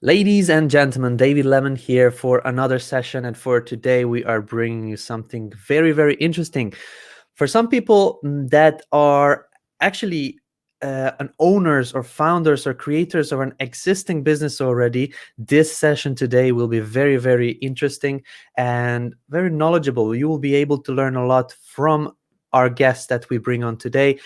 Ladies and gentlemen, David Lemon here for another session. And for today, we are bringing you something very, very interesting. For some people that are actually an owners or founders or creators of an existing business already, this session today will be very, very interesting and very knowledgeable. You will be able to learn a lot from our guests that we bring on today.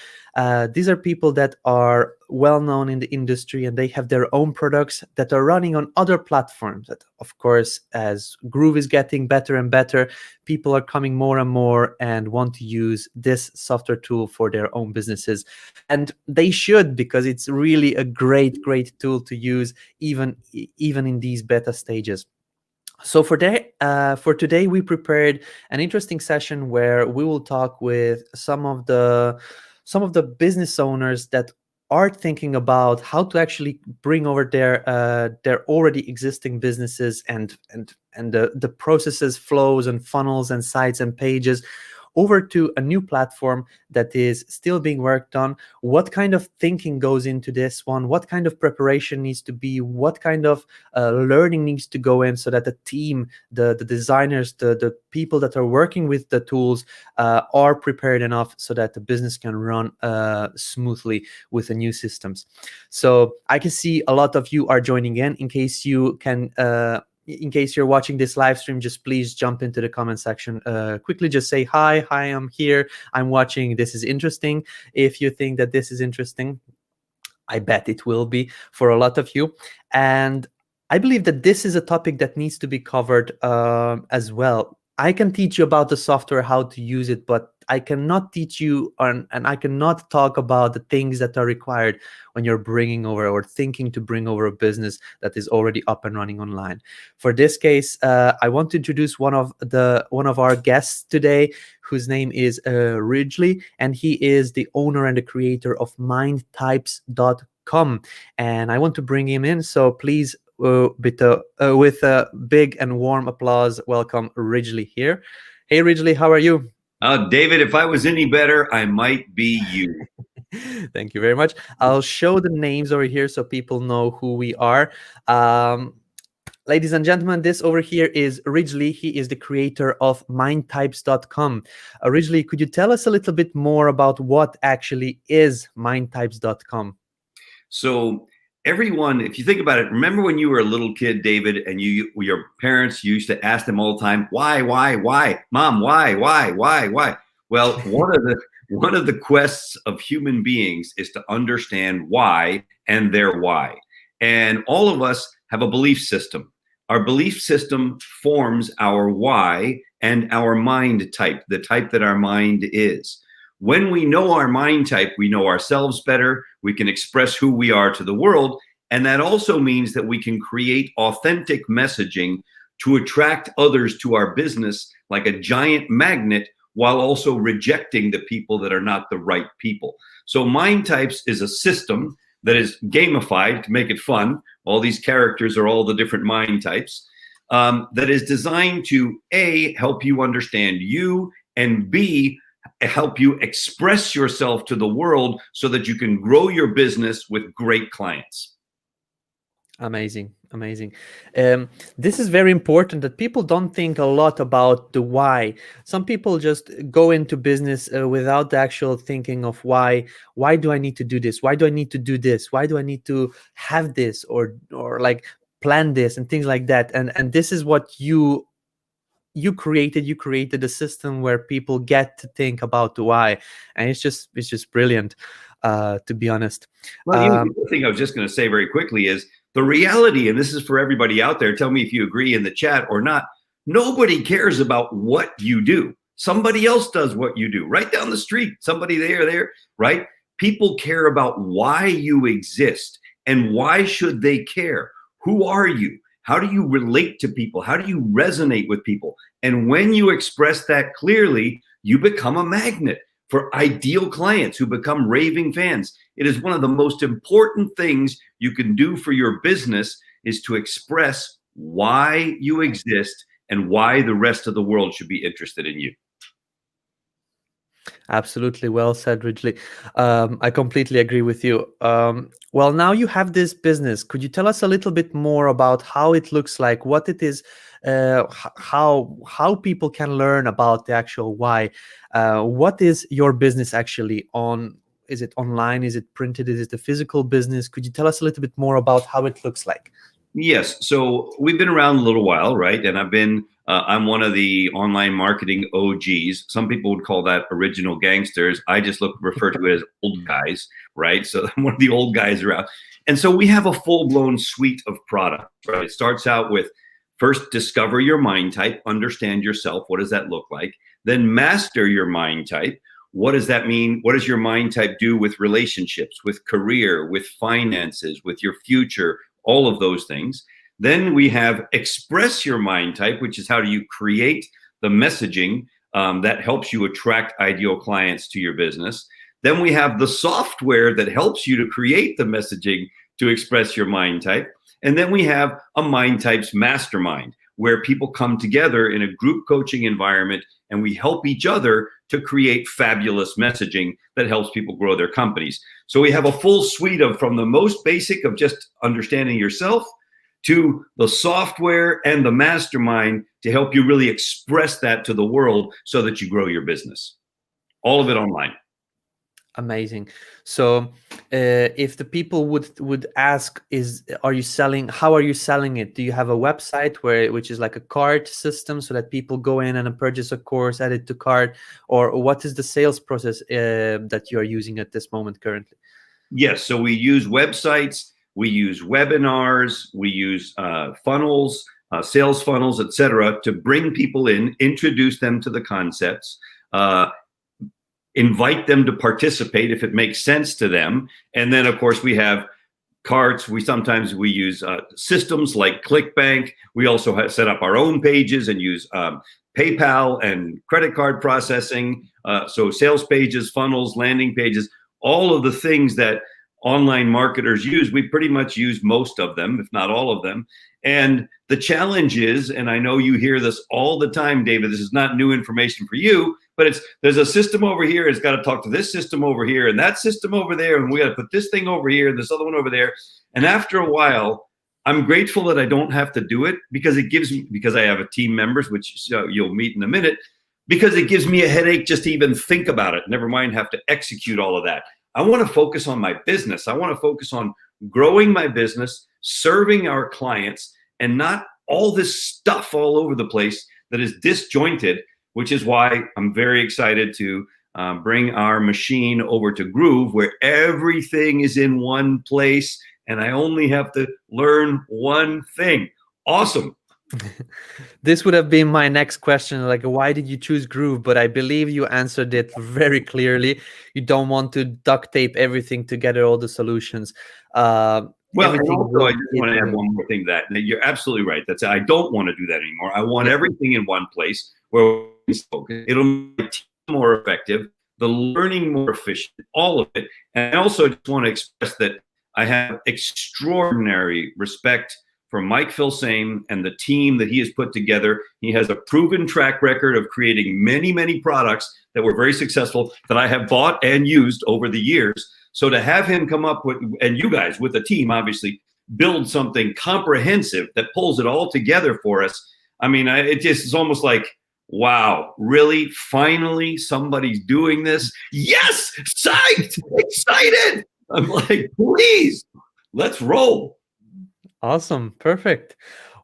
These are people that are well known in the industry and they have their own products that are running on other platforms. That, of course, as Groove is getting better and better, people are coming more and more and want to use this software tool for their own businesses. And they should, because it's really a great, great tool to use even in these beta stages. So for today, we prepared an interesting session where we will talk with some of the business owners that are thinking about how to actually bring over their already existing businesses and the processes, flows, and funnels and sites and pages over to a new platform that is still being worked on. What kind of thinking goes into this one? What kind of preparation needs to be? What kind of learning needs to go in so that the team, the designers, the people that are working with the tools are prepared enough so that the business can run smoothly with the new systems. So I can see a lot of you are joining in. In case you're watching this live stream, just please jump into the comment section. Quickly just say, hi, I'm here, I'm watching, this is interesting. If you think that this is interesting, I bet it will be for a lot of you. And I believe that this is a topic that needs to be covered as well. I can teach you about the software, how to use it, but I cannot teach you and I cannot talk about the things that are required when you're bringing over or thinking to bring over a business that is already up and running online. For this case, I want to introduce one of our guests today, whose name is Ridgely, and he is the owner and the creator of mindtypes.com. And I want to bring him in, so please, with a big and warm applause, welcome Ridgely here. Hey Ridgely, how are you? David, if I was any better, I might be you. Thank you very much. I'll show the names over here so people know who we are. Ladies and gentlemen, this over here is Ridgely. He is the creator of mindtypes.com. Ridgely, could you tell us a little bit more about what actually is mindtypes.com? So everyone, if you think about it, remember when you were a little kid, David, and your parents used to ask them all the time, why, mom, why? Well, one of the quests of human beings is to understand why and their why. And all of us have a belief system. Our belief system forms our why and our mind type, the type that our mind is. When we know our mind type, we know ourselves better. We can express who we are to the world. And that also means that we can create authentic messaging to attract others to our business like a giant magnet, while also rejecting the people that are not the right people. So mind types is a system that is gamified to make it fun. All these characters are all the different mind types, that is designed to A, help you understand you, and B, help you express yourself to the world so that you can grow your business with great clients. Amazing. This is very important, that people don't think a lot about the why. Some people just go into business without the actual thinking of why. Why do I need to do this? Why do I need to do this? Why do I need to have this or like plan this and things like that? And this is what you created a system where people get to think about the why, and it's just brilliant, to be honest. Well, the thing I was just going to say very quickly is the reality, and this is for everybody out there, tell me if you agree in the chat or not, nobody cares about what you do. Somebody else does what you do right down the street, somebody there, right? People care about why you exist, and why should they care? Who are you? How do you relate to people? How do you resonate with people? And when you express that clearly, you become a magnet for ideal clients who become raving fans. It is one of the most important things you can do for your business, is to express why you exist and why the rest of the world should be interested in you. Absolutely, well said, Ridgely. I completely agree with you. Well, now you have this business. Could you tell us a little bit more about how it looks like, what it is, how people can learn about the actual why? What is your business actually on? Is it online? Is it printed? Is it a physical business? Could you tell us a little bit more about how it looks like? Yes. So we've been around a little while, right? And I'm one of the online marketing OGs. Some people would call that original gangsters. I just refer to it as old guys, right? So I'm one of the old guys around. And so we have a full-blown suite of products, right? It starts out with first, discover your mind type, understand yourself. What does that look like? Then master your mind type. What does that mean? What does your mind type do with relationships, with career, with finances, with your future, all of those things? Then we have express your mind type, which is how do you create the messaging that helps you attract ideal clients to your business. Then we have the software that helps you to create the messaging to express your mind type. And then we have a mind types mastermind, where people come together in a group coaching environment and we help each other to create fabulous messaging that helps people grow their companies. So we have a full suite of, from the most basic of just understanding yourself to the software and the mastermind to help you really express that to the world so that you grow your business. All of it online. Amazing. So if the people would ask, are you selling, how are you selling it? Do you have a website which is like a cart system so that people go in and purchase a course, add it to cart, or what is the sales process that you are using at this moment currently? Yes, so we use websites, we use webinars, we use funnels, sales funnels, etc., to bring people in, introduce them to the concepts, invite them to participate if it makes sense to them. And then, of course, we have carts. We use systems like ClickBank. We also have set up our own pages and use PayPal and credit card processing. So sales pages, funnels, landing pages, all of the things that online marketers use, we pretty much use most of them, if not all of them. And the challenge is, and I know you hear this all the time, David, this is not new information for you, but there's a system over here, it's got to talk to this system over here and that system over there, and we got to put this thing over here and this other one over there. And after a while, I'm grateful that I don't have to do it because because I have a team members, which you'll meet in a minute, because it gives me a headache just to even think about it, never mind have to execute all of that. I want to focus on my business. I want to focus on growing my business, serving our clients, and not all this stuff all over the place that is disjointed, which is why I'm very excited to bring our machine over to Groove, where everything is in one place and I only have to learn one thing. Awesome. This would have been my next question, like, why did you choose Groove? But I believe you answered it very clearly. You don't want to duct tape everything together, all the solutions. Well, and also, I just want to add one more thing to that. You're absolutely right. I don't want to do that anymore. I want everything in one place where it'll make the team more effective, the learning more efficient, all of it. And I also just want to express that I have extraordinary respect for Mike Filsame and the team that he has put together. He has a proven track record of creating many, many products that were very successful that I have bought and used over the years. So to have him come up with, and you guys with a team, obviously, build something comprehensive that pulls it all together for us. I mean, it just is almost like, wow, really? Finally, somebody's doing this? Yes! Psyched! Excited! I'm like, please, let's roll. Awesome. Perfect.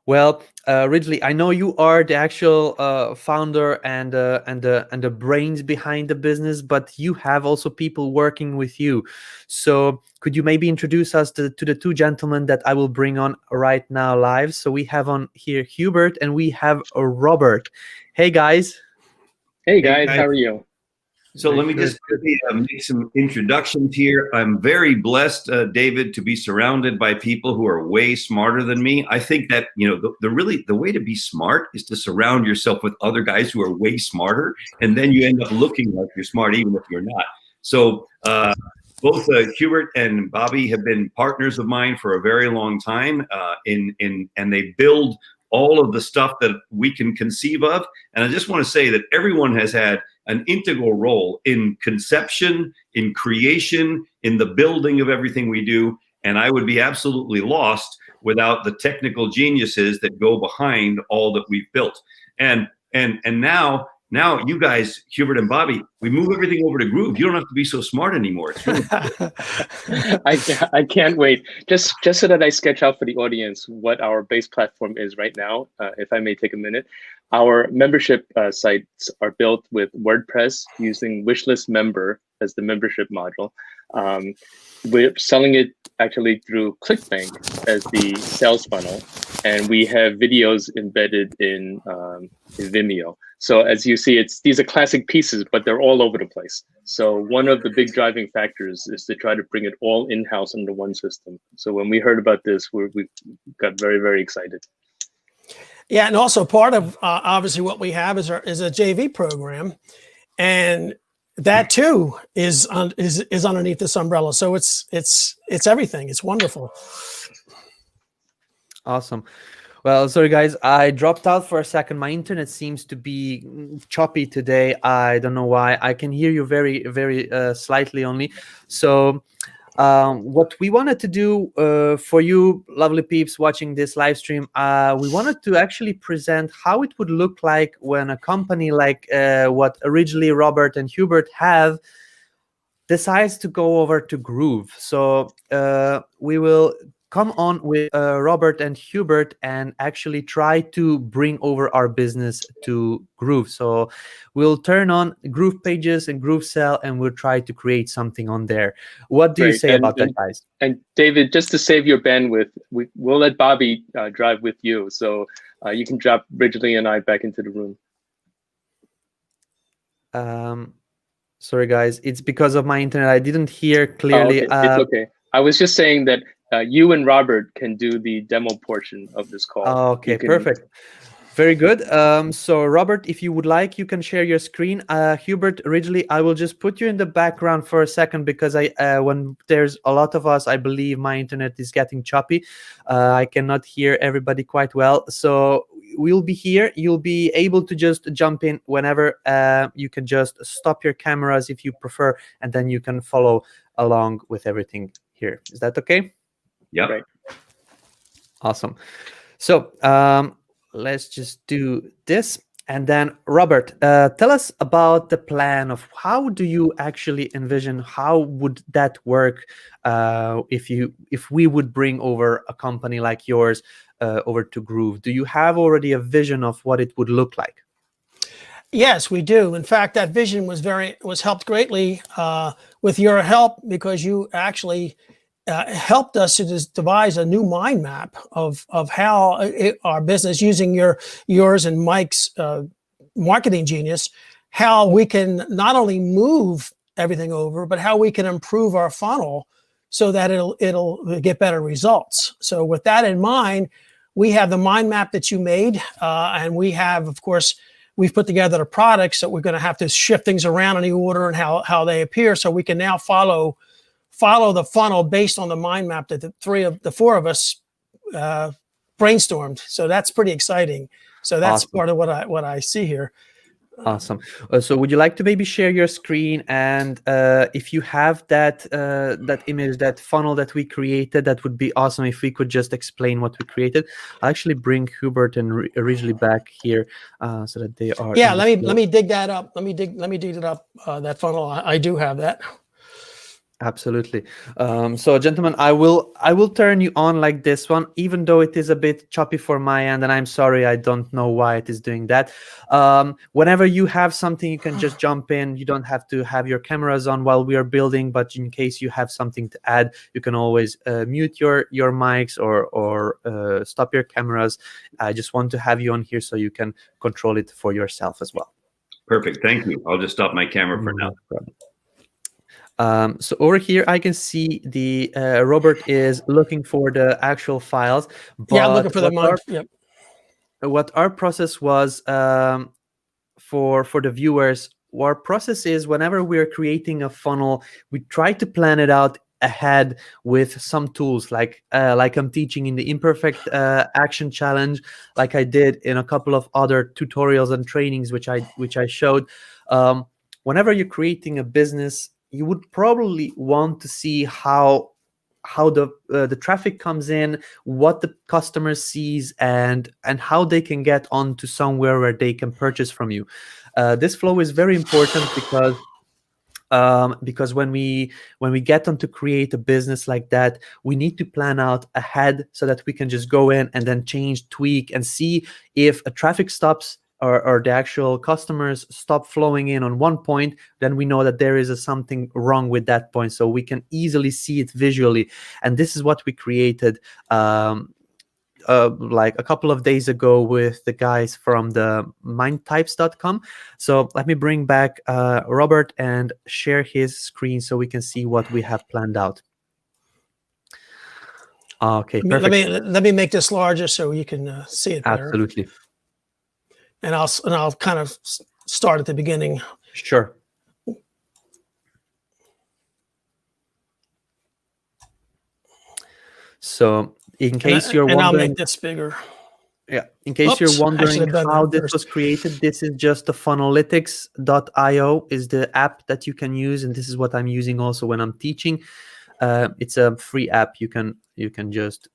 Well, Ridgely, I know you are the actual founder and the brains behind the business, but you have also people working with you. So could you maybe introduce us to the two gentlemen that I will bring on right now live? So we have on here Hubert and we have Robert. Hey, guys. Hey, guys. How are you? So let me just make some introductions here. I'm very blessed, David, to be surrounded by people who are way smarter than me. I think that, the way to be smart is to surround yourself with other guys who are way smarter, and then you end up looking like you're smart, even if you're not. So both Hubert and Bobby have been partners of mine for a very long time, and they build all of the stuff that we can conceive of. And I just want to say that everyone has had an integral role in conception, in creation, in the building of everything we do. And I would be absolutely lost without the technical geniuses that go behind all that we've built. And now you guys, Hubert and Bobby, we move everything over to Groove. You don't have to be so smart anymore. It's really cool. I can't wait. Just so that I sketch out for the audience what our base platform is right now, if I may take a minute. Our membership sites are built with WordPress using Wishlist Member as the membership module. We're selling it actually through ClickBank as the sales funnel, and we have videos embedded in Vimeo. So as you see, these are classic pieces, but they're all over the place. So one of the big driving factors is to try to bring it all in-house under one system. So when we heard about this, we got very, very excited. Yeah, and also part of obviously what we have is a JV program, and that too is underneath this umbrella. So it's everything. It's wonderful. Awesome. Well, sorry guys, I dropped out for a second. My internet seems to be choppy today. I don't know why. I can hear you very, very slightly only. So what we wanted to do for you lovely peeps watching this live stream, we wanted to actually present how it would look like when a company like what originally Robert and Hubert have decides to go over to Groove. So we will come on with Robert and Hubert and actually try to bring over our business to Groove. So we'll turn on Groove pages and GrooveSell, and we'll try to create something on there. What do you say about that, guys? And David, just to save your bandwidth, we'll let Bobby drive with you. So you can drop Ridgely and I back into the room. Sorry, guys. It's because of my internet. I didn't hear clearly. Oh, okay. It's okay. I was just saying that you and Robert can do the demo portion of this call. Okay, perfect. Very good. So Robert, if you would like, you can share your screen. Hubert, Ridgely, I will just put you in the background for a second because when there's a lot of us, I believe my internet is getting choppy. I cannot hear everybody quite well. So we'll be here. You'll be able to just jump in whenever. You can just stop your cameras if you prefer, and then you can follow along with everything here. Is that okay? Yeah. Right. Awesome. So let's just do this. And then Robert, tell us about the plan of how do you actually envision, how would that work if we would bring over a company like yours over to Groove? Do you have already a vision of what it would look like? Yes, we do. In fact, that vision was helped greatly with your help, because you actually helped us to devise a new mind map of how our business, using yours and Mike's marketing genius, how we can not only move everything over, but how we can improve our funnel so that it'll get better results. So with that in mind, we have the mind map that you made, and we have, of course, we've put together the products that we're going to have to shift things around in the order and how they appear, so we can now follow the funnel based on the mind map that the four of us brainstormed. So that's pretty exciting. So that's awesome. Part of what I see here. Awesome. So would you like to maybe share your screen, and if you have that image, that funnel that we created, that would be awesome if we could just explain what we created. I'll actually bring Hubert and Ridgely back here so that they are. Yeah, let me dig that up. Let me dig it up. That funnel, I do have that. Absolutely. So gentlemen, I will turn you on like this one, even though it is a bit choppy for my end, and I'm sorry, I don't know why it is doing that. Whenever you have something, you can just jump in. You don't have to have your cameras on while we are building, but in case you have something to add, you can always mute your mics or stop your cameras. I just want to have you on here so you can control it for yourself as well. Perfect. Thank you. I'll just stop my camera for now. So over here, I can see the Robert is looking for the actual files. But yeah, I'm looking for the what our process was for the viewers, our process is whenever we're creating a funnel, we try to plan it out ahead with some tools like I'm teaching in the Imperfect Action Challenge, like I did in a couple of other tutorials and trainings which I showed. Whenever you're creating a business, you would probably want to see how the traffic comes in, what the customer sees, and how they can get onto somewhere where they can purchase from you. This flow is very important because when we get on to create a business like that, we need to plan out ahead so that we can just go in and then change, tweak, and see if a traffic stops or the actual customers stop flowing in on one point. Then we know that there is something wrong with that point, so we can easily see it visually. And this is what we created like a couple of days ago with the guys from the mindtypes.com. So let me bring back Robert and share his screen so we can see what we have planned out. Okay, perfect. Let me make this larger so you can see it better. Absolutely. And I'll kind of start at the beginning. Sure. So in case you're wondering, and I'll make this bigger. Yeah, in case you're wondering how this was created, this is just the funnelytics.io is the app that you can use, and this is what I'm using also when I'm teaching. It's a free app. You can just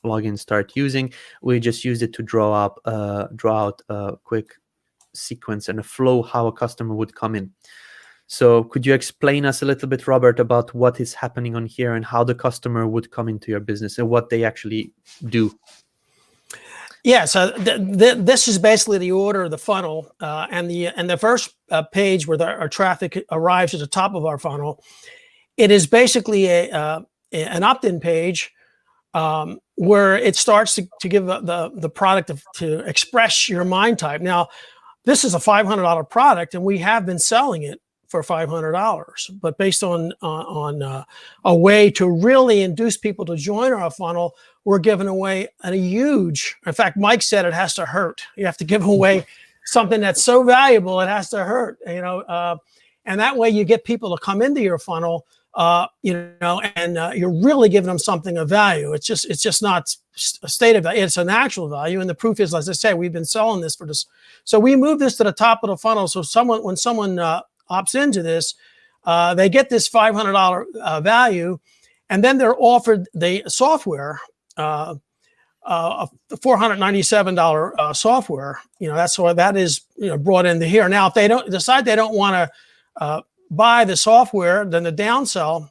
log in, start using. We just used it to draw out a quick sequence and a flow how a customer would come in. So could you explain us a little bit, Robert, about what is happening on here and how the customer would come into your business and what they actually do? Yeah, so this is basically the order of the funnel, and the first page where our traffic arrives at the top of our funnel. It is basically an opt-in page where it starts to give the product to express your mind type. Now, this is a $500 product, and we have been selling it for $500. But based on a way to really induce people to join our funnel, we're giving away a huge. In fact, Mike said it has to hurt. You have to give away something that's so valuable it has to hurt. And that way you get people to come into your funnel. And you're really giving them something of value. It's just not a state of value. It's an actual value. And the proof is, as I say, we've been selling this for this. So we move this to the top of the funnel. So when someone opts into this, they get this $500 value, and then they're offered the software, a $497 software. That's why that is brought into here. Now, if they don't decide they don't want to buy the software, then the downsell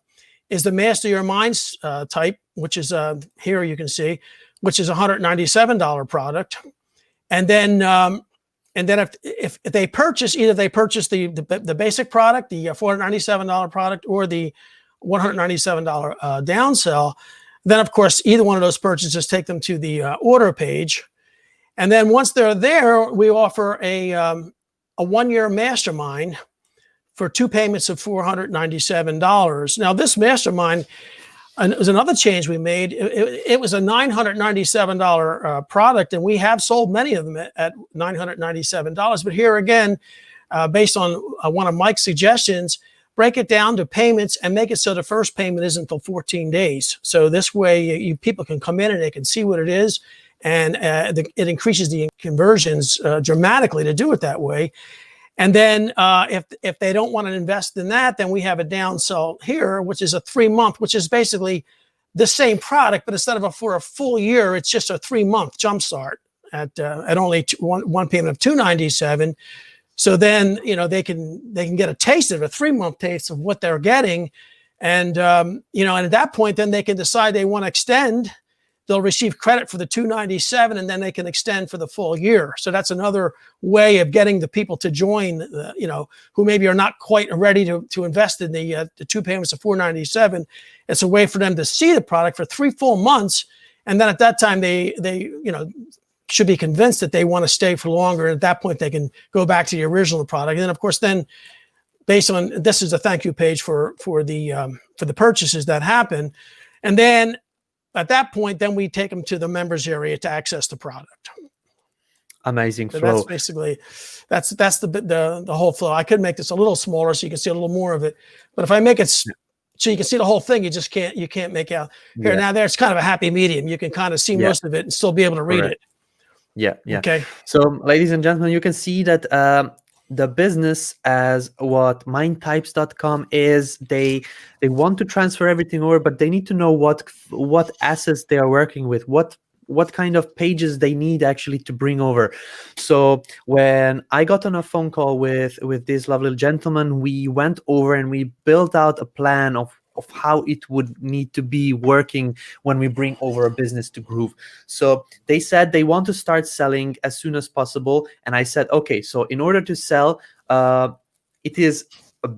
is the Master Your Minds type, which is here you can see, which is a $197 product. And then if they purchase, either they purchase the basic product, the $497 product, or the $197 downsell, then of course either one of those purchases take them to the order page. And then once they're there, we offer a 1-year mastermind for 2 payments of $497. Now, this mastermind is another change we made. It was a $997 product, and we have sold many of them at $997. But here again, based on one of Mike's suggestions, break it down to payments and make it so the first payment isn't until 14 days. So this way, people can come in and they can see what it is, and it increases the conversions dramatically to do it that way. And then if they don't want to invest in that, then we have a downsell here, which is a 3-month, which is basically the same product, but instead of for a full year, it's just a 3-month jumpstart at only one payment of $297. So then they can get a taste of a 3-month taste of what they're getting, and and at that point, then they can decide they want to extend. They'll receive credit for the $297, and then they can extend for the full year. So that's another way of getting the people to join, who maybe are not quite ready to invest in the 2 payments of $497. It's a way for them to see the product for 3 full months, and then at that time they should be convinced that they want to stay for longer. And at that point, they can go back to the original product. And then, of course, then based on this is a thank you page for the purchases that happen, and then. At that point, then we take them to the members area to access the product. Amazing flow. So that's basically that's the whole flow. I could make this a little smaller so you can see a little more of it. But if I make it so you can see the whole thing. You can't make out here. Yeah. Now there's kind of a happy medium. You can kind of see most of it and still be able to read Correct. it. Yeah. Okay. So, ladies and gentlemen, you can see that the business as what mindtypes.com is, they want to transfer everything over, but they need to know what assets they are working with, what kind of pages they need actually to bring over. So when I got on a phone call with this lovely gentleman, we went over and we built out a plan of how it would need to be working when we bring over a business to Groove. So they said they want to start selling as soon as possible. And I said, okay, so in order to sell, it is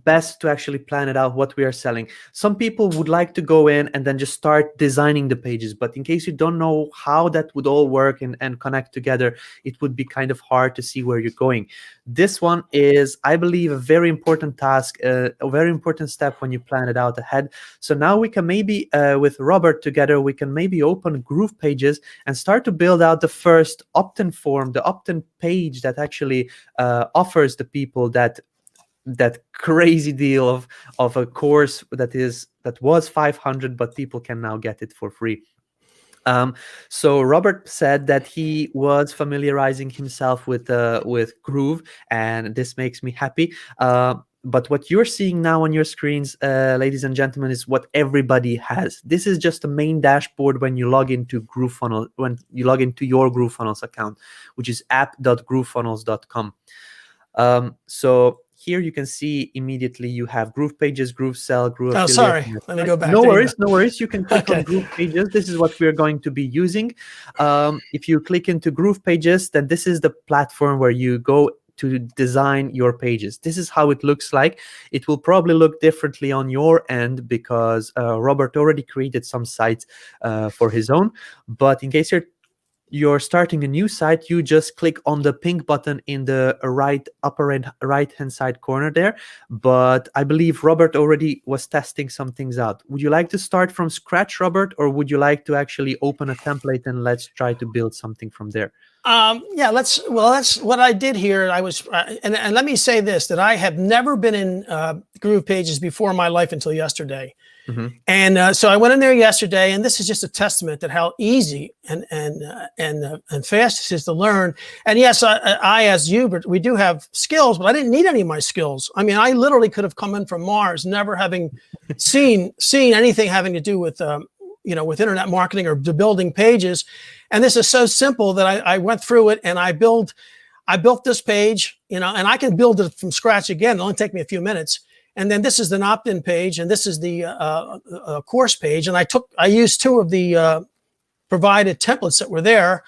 best to actually plan it out what we are selling. Some people would like to go in and then just start designing the pages, but in case you don't know how that would all work and connect together, it would be kind of hard to see where you're going. This one is, I believe, a very important task, a very important step when you plan it out ahead. So now we can maybe, with Robert together, we can maybe open Groove Pages and start to build out the first opt-in form, the opt-in page that actually offers the people that crazy deal of a course that was 500, but people can now get it for free. So Robert said that he was familiarizing himself with Groove, and this makes me happy. But what you're seeing now on your screens, ladies and gentlemen, is what everybody has. This is just the main dashboard when you log into GrooveFunnels, when you log into your GrooveFunnels account, which is app.groovefunnels.com. So here you can see immediately you have Groove Pages, GrooveSell, Groove. Oh, sorry. Let me go back. No worries. You can click Okay. on Groove Pages. This is what we're going to be using. If you click into Groove Pages, then this is the platform where you go to design your pages. This is how it looks like. It will probably look differently on your end because Robert already created some sites for his own. But in case you're starting a new site, you just click on the pink button in the upper right hand side corner there. But I believe Robert already was testing some things out. Would you like to start from scratch, Robert, or would you like to actually open a template and let's try to build something from there? Yeah, that's what I did here. I was, and let me say this, that I have never been in Groove Pages before in my life until yesterday. Mm-hmm. And so I went in there yesterday, and this is just a testament that how easy and fast it is to learn. And yes, I as Hubert, we do have skills, but I didn't need any of my skills. I mean, I literally could have come in from Mars, never having seen anything having to do with with internet marketing or building pages. And this is so simple that I went through it and I built this page, and I can build it from scratch again. It'll only take me a few minutes. And then this is an opt-in page, and this is the course page. And I used two of the provided templates that were there.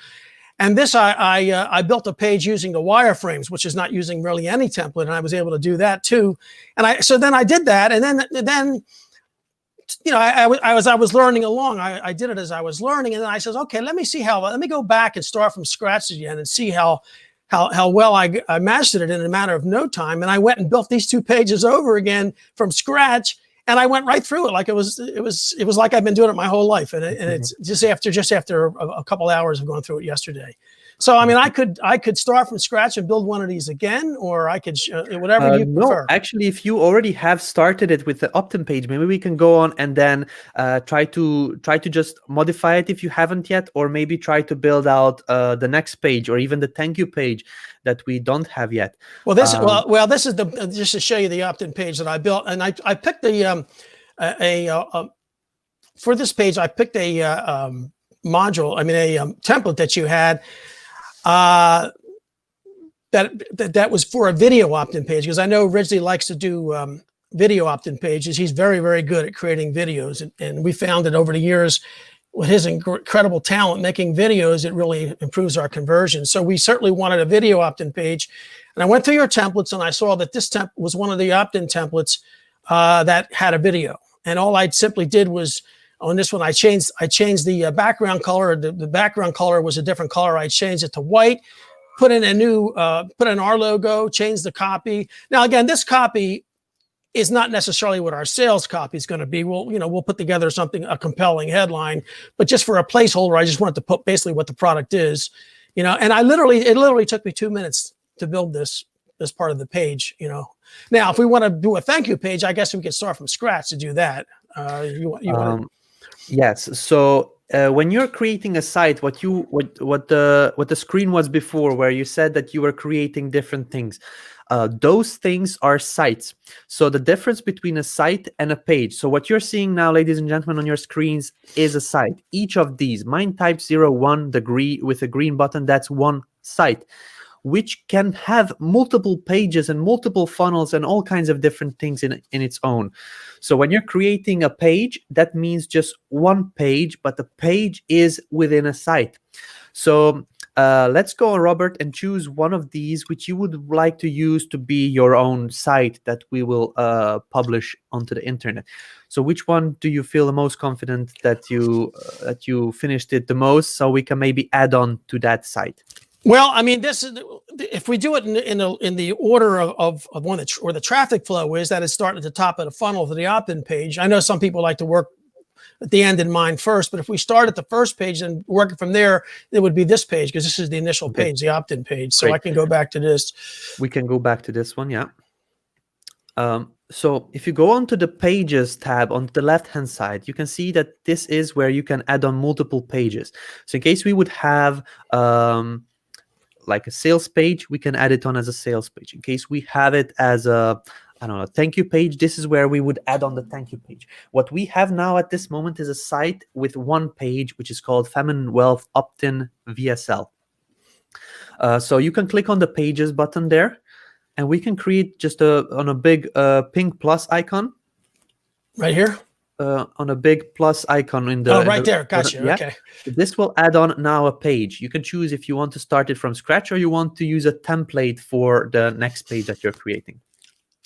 And this I built a page using the wireframes, which is not using really any template, and I was able to do that too. And so then I did that, and then I was learning along. I did it as I was learning, and then I says, okay, let me go back and start from scratch again and see how well I mastered it in a matter of no time. And I went and built these two pages over again from scratch, and I went right through it like it was like I've been doing it my whole life. And it's just after a couple hours of going through it yesterday. So I mean, I could start from scratch and build one of these again, or I could whatever you prefer. No, actually, if you already have started it with the opt-in page, maybe we can go on and then try to just modify it if you haven't yet, or maybe try to build out the next page or even the thank you page that we don't have yet. Well, this is just to show you the opt-in page that I built, and I picked for this page I picked a module. I mean a template that you had. That was for a video opt-in page, because I know Ridgely likes to do video opt-in pages. He's very, very good at creating videos, and we found that over the years, with his incredible talent making videos, it really improves our conversion. So we certainly wanted a video opt-in page, and I went through your templates and I saw that this template was one of the opt-in templates that had a video, and all I simply did was, on this one, I changed the background color. The background color was a different color. I changed it to white, put in our logo, changed the copy. Now, again, this copy is not necessarily what our sales copy is going to be. We'll put together a compelling headline, but just for a placeholder, I just wanted to put basically what the product is, and it literally took me 2 minutes to build this part of the page, Now, if we want to do a thank you page, I guess we could start from scratch to do that. You want Yes. So when you're creating a site, what the screen was before, where you said that you were creating different things, those things are sites. So the difference between a site and a page. So what you're seeing now, ladies and gentlemen, on your screens is a site. Each of these, mine type 01, with a green button, that's one site, which can have multiple pages and multiple funnels and all kinds of different things in its own. So when you're creating a page, that means just one page, but the page is within a site. So let's go, Robert, and choose one of these which you would like to use to be your own site that we will publish onto the internet. So which one do you feel the most confident that you finished it the most, so we can maybe add on to that site? Well, I mean, this is, if we do it in the order of one or the traffic flow is, that it starts at the top of the funnel for the opt-in page. I know some people like to work at the end in mind first, but if we start at the first page and work it from there, it would be this page, because this is the initial page, the opt-in page. So I can go back to this. We can go back to this one, yeah. So if you go onto the Pages tab on the left-hand side, you can see that this is where you can add on multiple pages. So in case we would have like a sales page, we can add it on as a sales page. In case we have it as a, I don't know, thank you page, this is where we would add on the thank you page. What we have now at this moment is a site with one page, which is called Feminine Wealth Opt-in VSL. So you can click on the Pages button there, and we can create just on a big pink plus icon. Right here? On a big plus icon in the there, gotcha. Yeah. Okay, This will add on now a page. You can choose if you want to start it from scratch or you want to use a template for the next page that you're creating.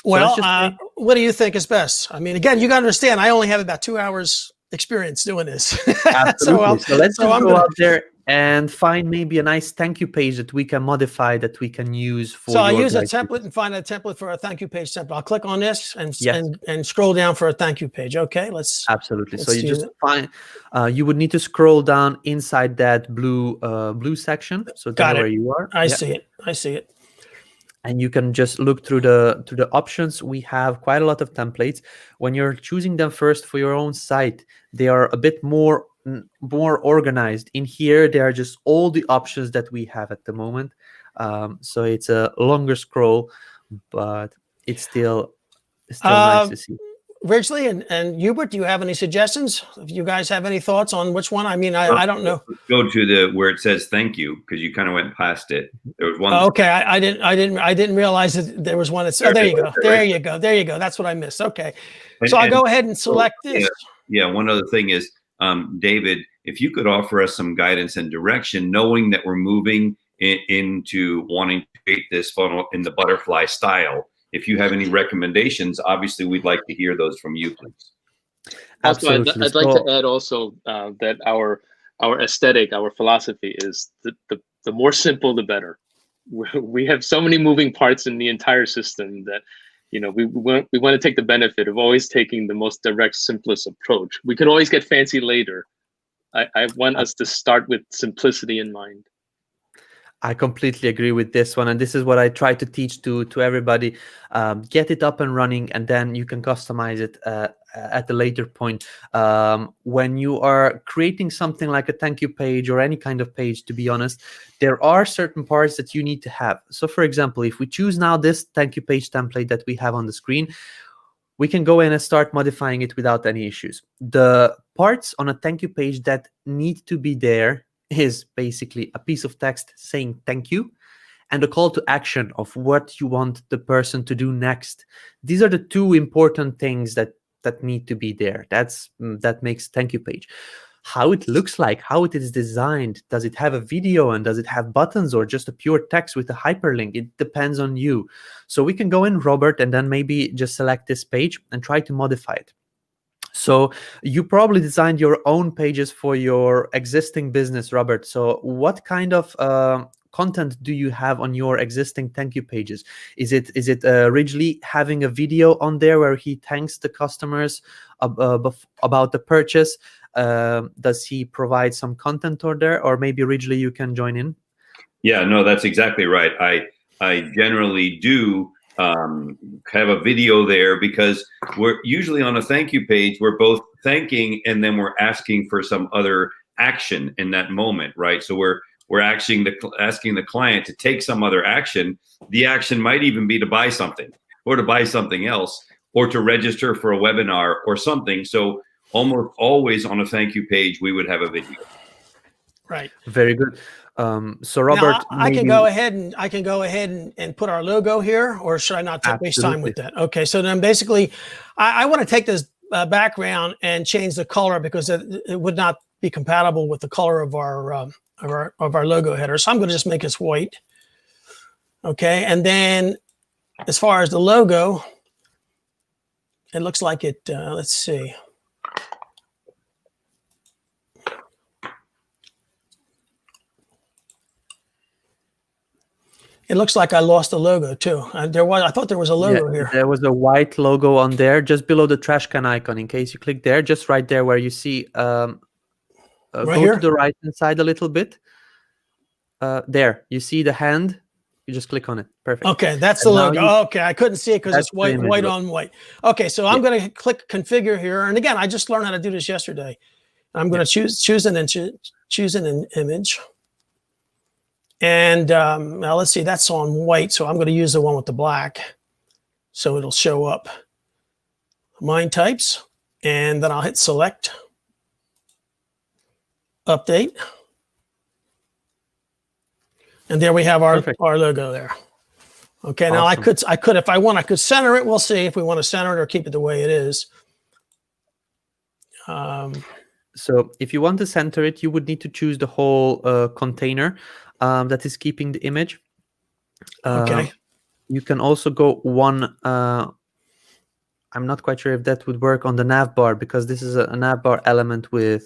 well, what do you think is best? I mean, again, you got to understand, I only have about 2 hours experience doing this. Absolutely. So let's go out there and find maybe a nice thank you page that we can modify, that we can use for. So I use a template and find a template for a thank you page template. I'll click on this and scroll down for a thank you page. Okay, let's. Absolutely. So you just find, you would need to scroll down inside that blue section. So that's where you are. I see it. I see it. And you can just look through the options. We have quite a lot of templates. When you're choosing them first for your own site, they are a bit more organized. In here, there are just all the options that we have at the moment. So it's a longer scroll, but it's still nice to see. Ridgely and Hubert, do you have any suggestions? If you guys have any thoughts on which one? I mean, I don't know. Go to where it says thank you, because you kind of went past it. There was one. Okay, I didn't realize that there was one that's. Oh, there you go. There you go. There you go. That's what I missed. Okay, so I'll go ahead and select this. Yeah. One other thing is, David, if you could offer us some guidance and direction, knowing that we're moving into wanting to create this funnel in the butterfly style. If you have any recommendations, obviously we'd like to hear those from you, please. Also, I'd like to add also that our aesthetic, our philosophy is the more simple, the better. We have so many moving parts in the entire system that, you know, we want to take the benefit of always taking the most direct, simplest approach. We can always get fancy later. I want us to start with simplicity in mind. I completely agree with this one, and this is what I try to teach to everybody. Get it up and running, and then you can customize it at a later point. When you are creating something like a thank you page or any kind of page, to be honest, there are certain parts that you need to have. So for example, if we choose now this thank you page template that we have on the screen, we can go in and start modifying it without any issues. The parts on a thank you page that need to be there is basically a piece of text saying thank you and a call to action of what you want the person to do next. These are the two important things that need to be there. That makes thank you page. How it looks like, how it is designed, does it have a video and does it have buttons or just a pure text with a hyperlink? It depends on you. So we can go in, Robert, and then maybe just select this page and try to modify it. So you probably designed your own pages for your existing business, Robert. So what kind of content do you have on your existing thank you pages? Is it Ridgely having a video on there where he thanks the customers about the purchase? Does he provide some content on there, or maybe Ridgely you can join in? Yeah, no, that's exactly right. I generally do kind of a video there, because we're usually on a thank you page, we're both thanking and then we're asking for some other action in that moment, right? So we're asking the client to take some other action. The action might even be to buy something or to buy something else or to register for a webinar or something. So almost always on a thank you page, we would have a video. Right. Very good. So Robert, now, I can go ahead and put our logo here, or should I not waste time with that? Okay, so then basically, I want to take this background and change the color because it would not be compatible with the color of our logo header. So I'm going to just make this white. Okay, and then as far as the logo, it looks like it. Let's see. It looks like I lost the logo too. I thought there was a logo here. There was a white logo on there, just below the trash can icon. In case you click there, just right there where you see. Right go here? to the right hand side a little bit. There, you see the hand. You just click on it. Perfect. Okay, that's the logo. Okay, I couldn't see it because it's white on white. Okay, so I'm going to click configure here, and again, I just learned how to do this yesterday. I'm going to choose an image. And now let's see, that's on white. So I'm going to use the one with the black. So it'll show up mine types. And then I'll hit select, update. And there we have our logo there. Okay, now awesome. I could, if I want, I could center it. We'll see if we want to center it or keep it the way it is. So if you want to center it, you would need to choose the whole container that is keeping the image. Okay. You can also go one. I'm not quite sure if that would work on the nav bar, because this is a nav bar element for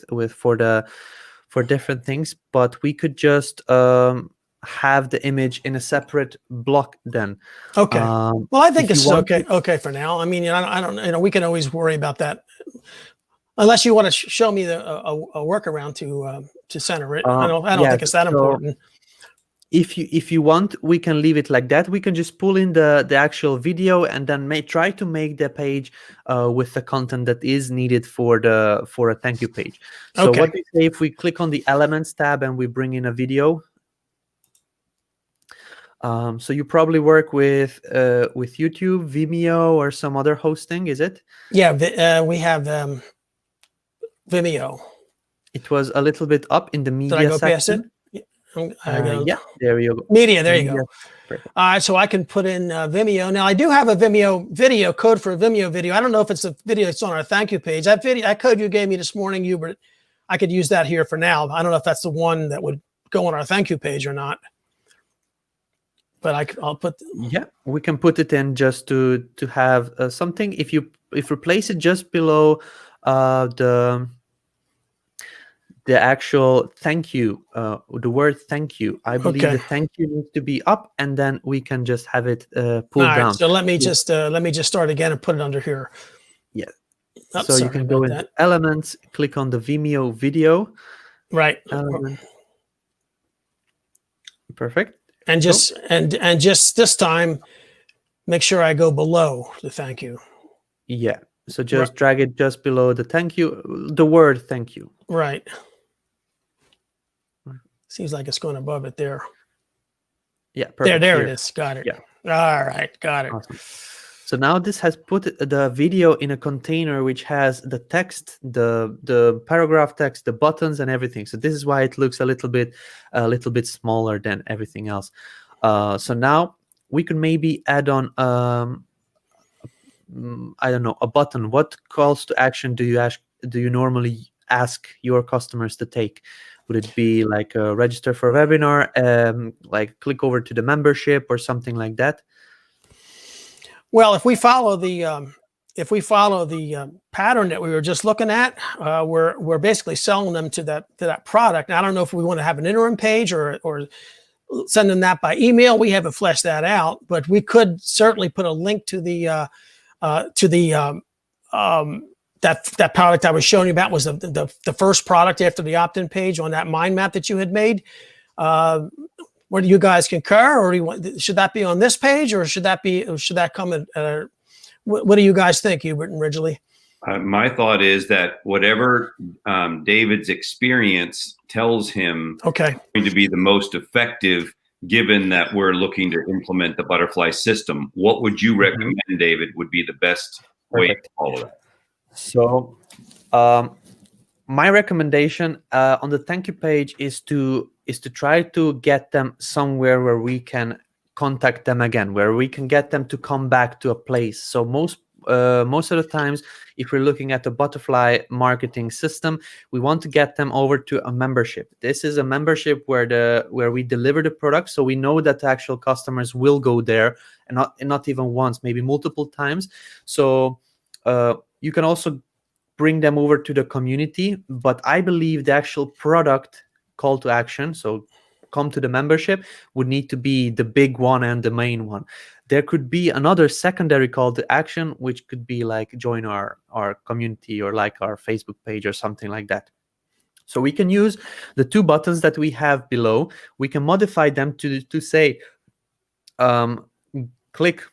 different things. But we could just have the image in a separate block then. Okay. Well, I think it's okay. Okay for now. I mean, I don't. We can always worry about that. Unless you want to show me a workaround to center it. I don't think it's that important. If you want, we can leave it like that. We can just pull in the actual video and then try to make the page with the content that is needed for a thank you page. So what we say, if we click on the Elements tab and we bring in a video. So you probably work with YouTube, Vimeo, or some other hosting, is it? Yeah, we have Vimeo. It was a little bit up in the media Did I go section. past it? Yeah, there you go. Media, there you go. So I can put in Vimeo. Now I do have a Vimeo video code for a Vimeo video. I don't know if it's a video that's on our thank you page. That code you gave me this morning, Hubert, I could use that here for now. I don't know if that's the one that would go on our thank you page or not. But I'll put. Yeah, we can put it in just to have something. If you place it just below the actual thank you, the word thank you, I believe the thank you needs to be up, and then we can just have it pulled down. So let me just start again and put it under here. Yeah. So you can go into Elements, click on the Vimeo video. Right. Perfect. And just and just this time, make sure I go below the thank you. Yeah. So just drag it just below the thank you, the word thank you. Right. Seems like it's going above it there. Yeah, perfect. There it is. Got it. Yeah. All right, got it. Awesome. So now this has put the video in a container which has the text, the paragraph text, the buttons, and everything. So this is why it looks a little bit smaller than everything else. So now we could maybe add on I don't know, a button. What calls to action do you normally ask your customers to take? Would it be like register for a webinar, like click over to the membership or something like that? Well, if we follow the pattern that we were just looking at, we're basically selling them to that product. Now, I don't know if we want to have an interim page or send them that by email. We haven't fleshed that out, but we could certainly put a link to that product I was showing you about was the first product after the opt-in page on that mind map that you had made. What do you guys concur, or do you want, should that be on this page, or should that come in? What do you guys think, Hubert and Ridgely? My thought is that whatever David's experience tells him is going to be the most effective, given that we're looking to implement the butterfly system. What would you recommend, David, would be the best way to follow that? So my recommendation on the thank you page is to try to get them somewhere where we can contact them again, where we can get them to come back to a place. So most of the times, if we're looking at the butterfly marketing system, we want to get them over to a membership. This is a membership where we deliver the product, so we know that the actual customers will go there, and not even once, maybe multiple times. So you can also bring them over to the community, but I believe the actual product call to action, so come to the membership, would need to be the big one and the main one. There could be another secondary call to action, which could be like join our community, or like our Facebook page or something like that. So we can use the two buttons that we have below. We can modify them to say click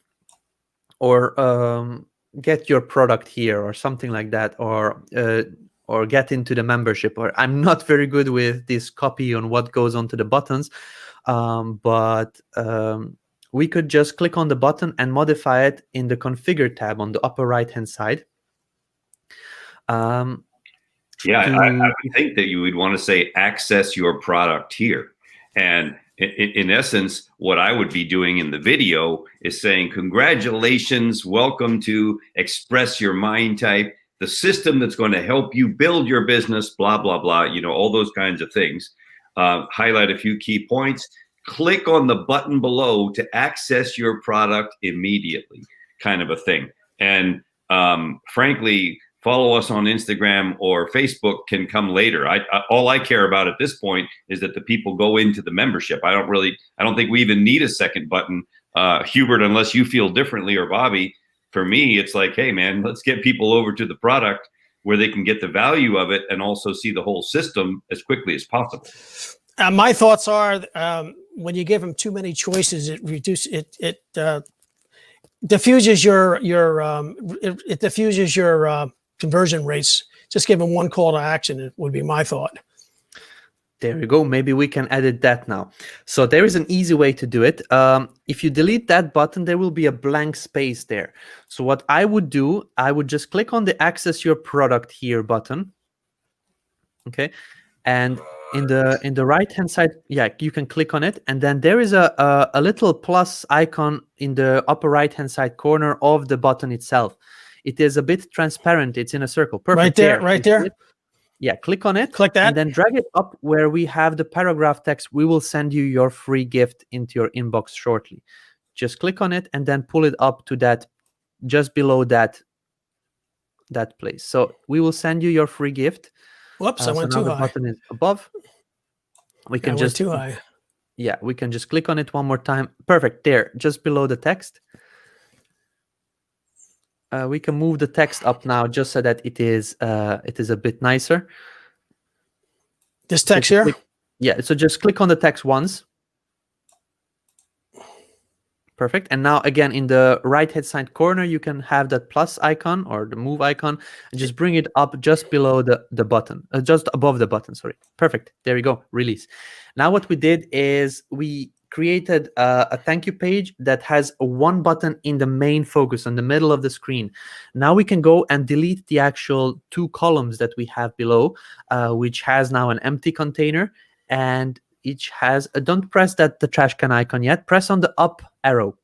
or get your product here, or something like that, or get into the membership. Or I'm not very good with this copy on what goes onto the buttons, but we could just click on the button and modify it in the configure tab on the upper right hand side. I would think that you would want to say access your product here. And in essence, what I would be doing in the video is saying, congratulations, welcome to Express Your Mind Type, the system that's going to help you build your business, blah, blah, blah, all those kinds of things. Highlight a few key points. Click on the button below to access your product immediately, kind of a thing. And frankly, follow us on Instagram or Facebook can come later. All I care about at this point is that the people go into the membership. I don't think we even need a second button, Hubert, unless you feel differently, or Bobby. For me, it's like, hey man, let's get people over to the product where they can get the value of it and also see the whole system as quickly as possible. My thoughts are, when you give them too many choices, it diffuses your conversion rates. Just give them one call to action. It would be my thought. There we go. Maybe we can edit that now. So there is an easy way to do it. If you delete that button, there will be a blank space there. So what I would do, I would just click on the access your product here button. Okay. And in the right hand side, you can click on it, and then there is a little plus icon in the upper right hand side corner of the button itself. It is a bit transparent. It's in a circle. Perfect. Right there. Yeah, click on it. Click that. And then drag it up where we have the paragraph text. We will send you your free gift into your inbox shortly. Just click on it and then pull it up to that, just below that place. So we will send you your free gift. Whoops, I went too high. The button is above. We can just too high. Yeah, we can just click on it one more time. Perfect. There, just below the text. We can move the text up now, just so that it is a bit nicer. This text here? So just click on the text once. Perfect. And now again, in the right hand side corner, you can have that plus icon or the move icon, and just bring it up just below the button, just above the button, sorry. Perfect. There we go. Release. Now what we did is we created a thank you page that has one button in the main focus in the middle of the screen. Now we can go and delete the actual two columns that we have below, which has now an empty container, and each has don't press the trash can icon yet. Press on the up arrow,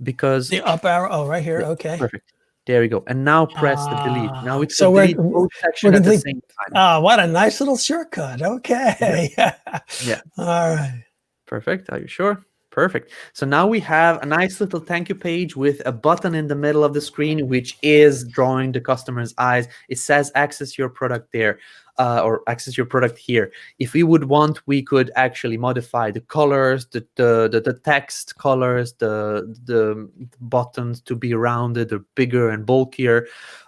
because the up arrow. Oh, right here. Okay. Perfect. There we go. And now press the delete. Now it's so delete both sections at the same time. Oh, what a nice little shortcut. Okay. Yeah. All right. Perfect. Are you sure? Perfect. So now we have a nice little thank you page with a button in the middle of the screen, which is drawing the customer's eyes. It says access your product there, or access your product here. If we would want, we could actually modify the colors, the text colors, the buttons to be rounded or bigger and bulkier.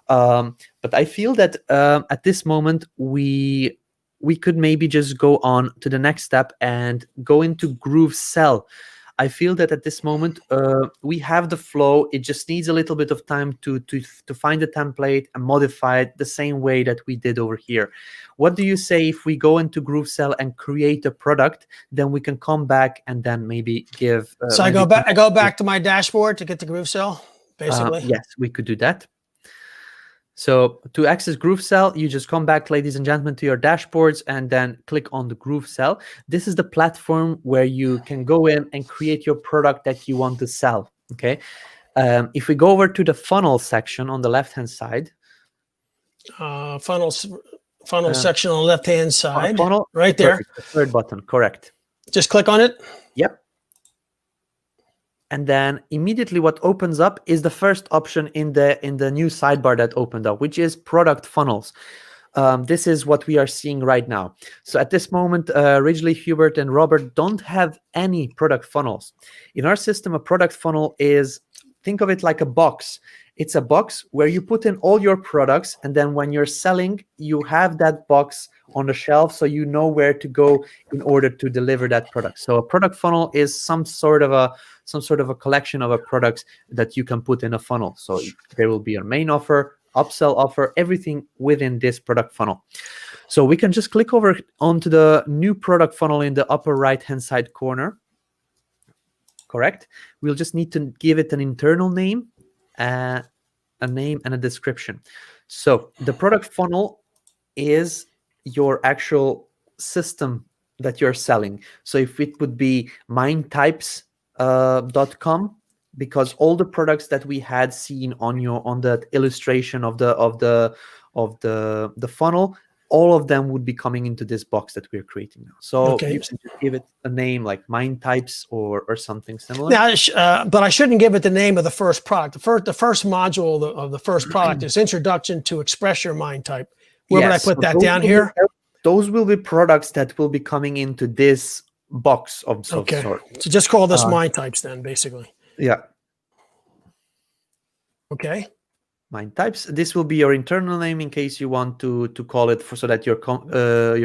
But I feel that at this moment we we could maybe just go on to the next step and go into GrooveSell. I feel that at this moment we have the flow. It just needs a little bit of time to find the template and modify it the same way that we did over here. What do you say if we go into GrooveSell and create a product? Then we can come back and then maybe give. So I go back to my dashboard to get to GrooveSell, basically. Yes, we could do that. So to access GrooveSell, you just come back, ladies and gentlemen, to your dashboards and then click on the GrooveSell. This is the platform where you can go in and create your product that you want to sell. Okay. If we go over to the funnel section on the left-hand side. Funnel section on the left-hand side. Funnel, right there. Perfect. The third button, correct. Just click on it. Yep. And then immediately what opens up is the first option in the new sidebar that opened up, which is product funnels. This is what we are seeing right now. So at this moment, Ridgely, Hubert, and Robert don't have any product funnels. In our system, a product funnel is, think of it like a box. It's a box where you put in all your products, and then when you're selling, you have that box on the shelf, so you know where to go in order to deliver that product. So a product funnel is some sort of a collection of products that you can put in a funnel. So there will be a main offer, upsell offer, everything within this product funnel. So we can just click over onto the new product funnel in the upper right-hand side corner. Correct. We'll just need to give it an internal name, a name, and a description. So the product funnel is your actual system that you're selling. So if it would be mindtypes.com, because all the products that we had seen on that illustration of the funnel, all of them would be coming into this box that we're creating now. So you can just give it a name like Mindtypes or something similar. Now, but I shouldn't give it the name of the first product. The first module of the first product is Introduction to Express Your Mind Type. Where would I put that down here? Those will be products that will be coming into this box of some sort. So just call this Mind Types then, basically. Yeah. Okay. Mind Types. This will be your internal name in case you want to call it so that your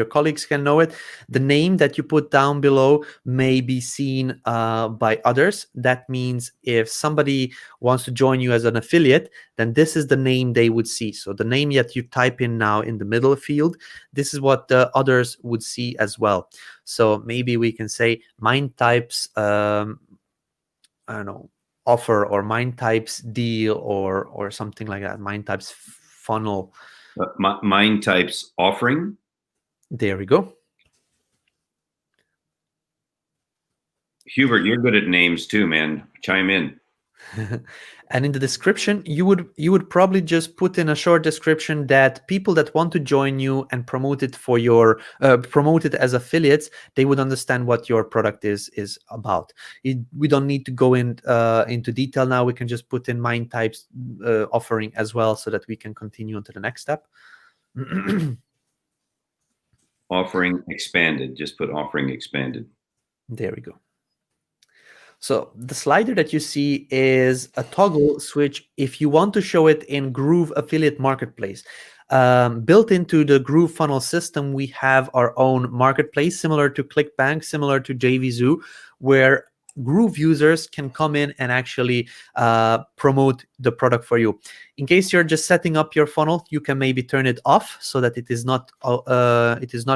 colleagues can know it. The name that you put down below may be seen by others. That means if somebody wants to join you as an affiliate, then this is the name they would see. So the name that you type in now in the middle field, this is what the others would see as well. So maybe we can say Mind Types, I don't know, offer, or Mind Types deal, or something like that. Mind Types funnel. Mind Types offering. There we go. Hubert, you're good at names too, man. Chime in. And in the description, you would probably just put in a short description that people that want to join you and promote it for your promote it as affiliates, they would understand what your product is about. We don't need to go into detail now. We can just put in Mind Types offering as well, so that we can continue on to the next step. Offering expanded. Just put offering expanded. There we go. So the slider that you see is a toggle switch if you want to show it in Groove Affiliate Marketplace. Built into the GrooveFunnels system, we have our own marketplace, similar to ClickBank, similar to JVZoo, where Groove users can come in and actually promote the product for you. In case you're just setting up your funnel, you can maybe turn it off so that it is not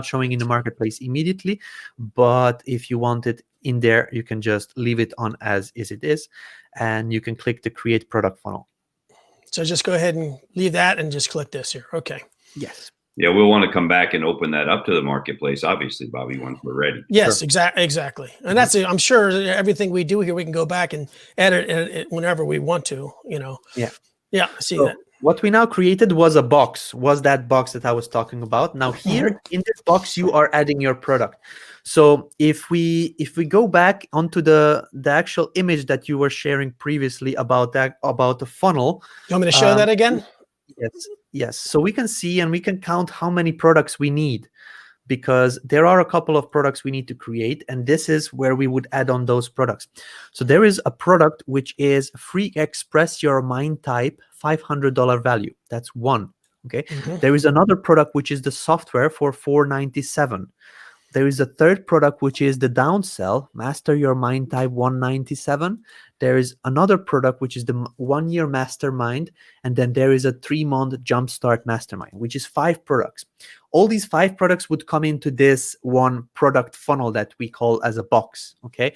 showing in the marketplace immediately. But if you want it in there, you can just leave it on as it is, and you can click the Create Product Funnel. So just go ahead and leave that and just click this here. Okay. Yes. Yeah, we'll want to come back and open that up to the marketplace, obviously, Bobby, once we're ready. Yes, sure. Exactly. And that's it. I'm sure everything we do here, we can go back and edit it whenever we want to, you know. Yeah. Yeah, I see that. What we now created was a box, was that box that I was talking about. Now here in this box, you are adding your product. So if we go back onto the actual image that you were sharing previously about the funnel. You want me to show that again? Yes. So we can see and we can count how many products we need, because there are a couple of products we need to create, and this is where we would add on those products. So there is a product which is Free Express Your Mind Type $500 value. That's one Okay. There is another product which is the software for $497. There is a third product which is the downsell, Master Your Mind Type, $197. There is another product which is the 1-year mastermind, and then there is a 3-month jumpstart mastermind, which is 5 products. All these 5 products would come into this one product funnel that we call as a box. Okay,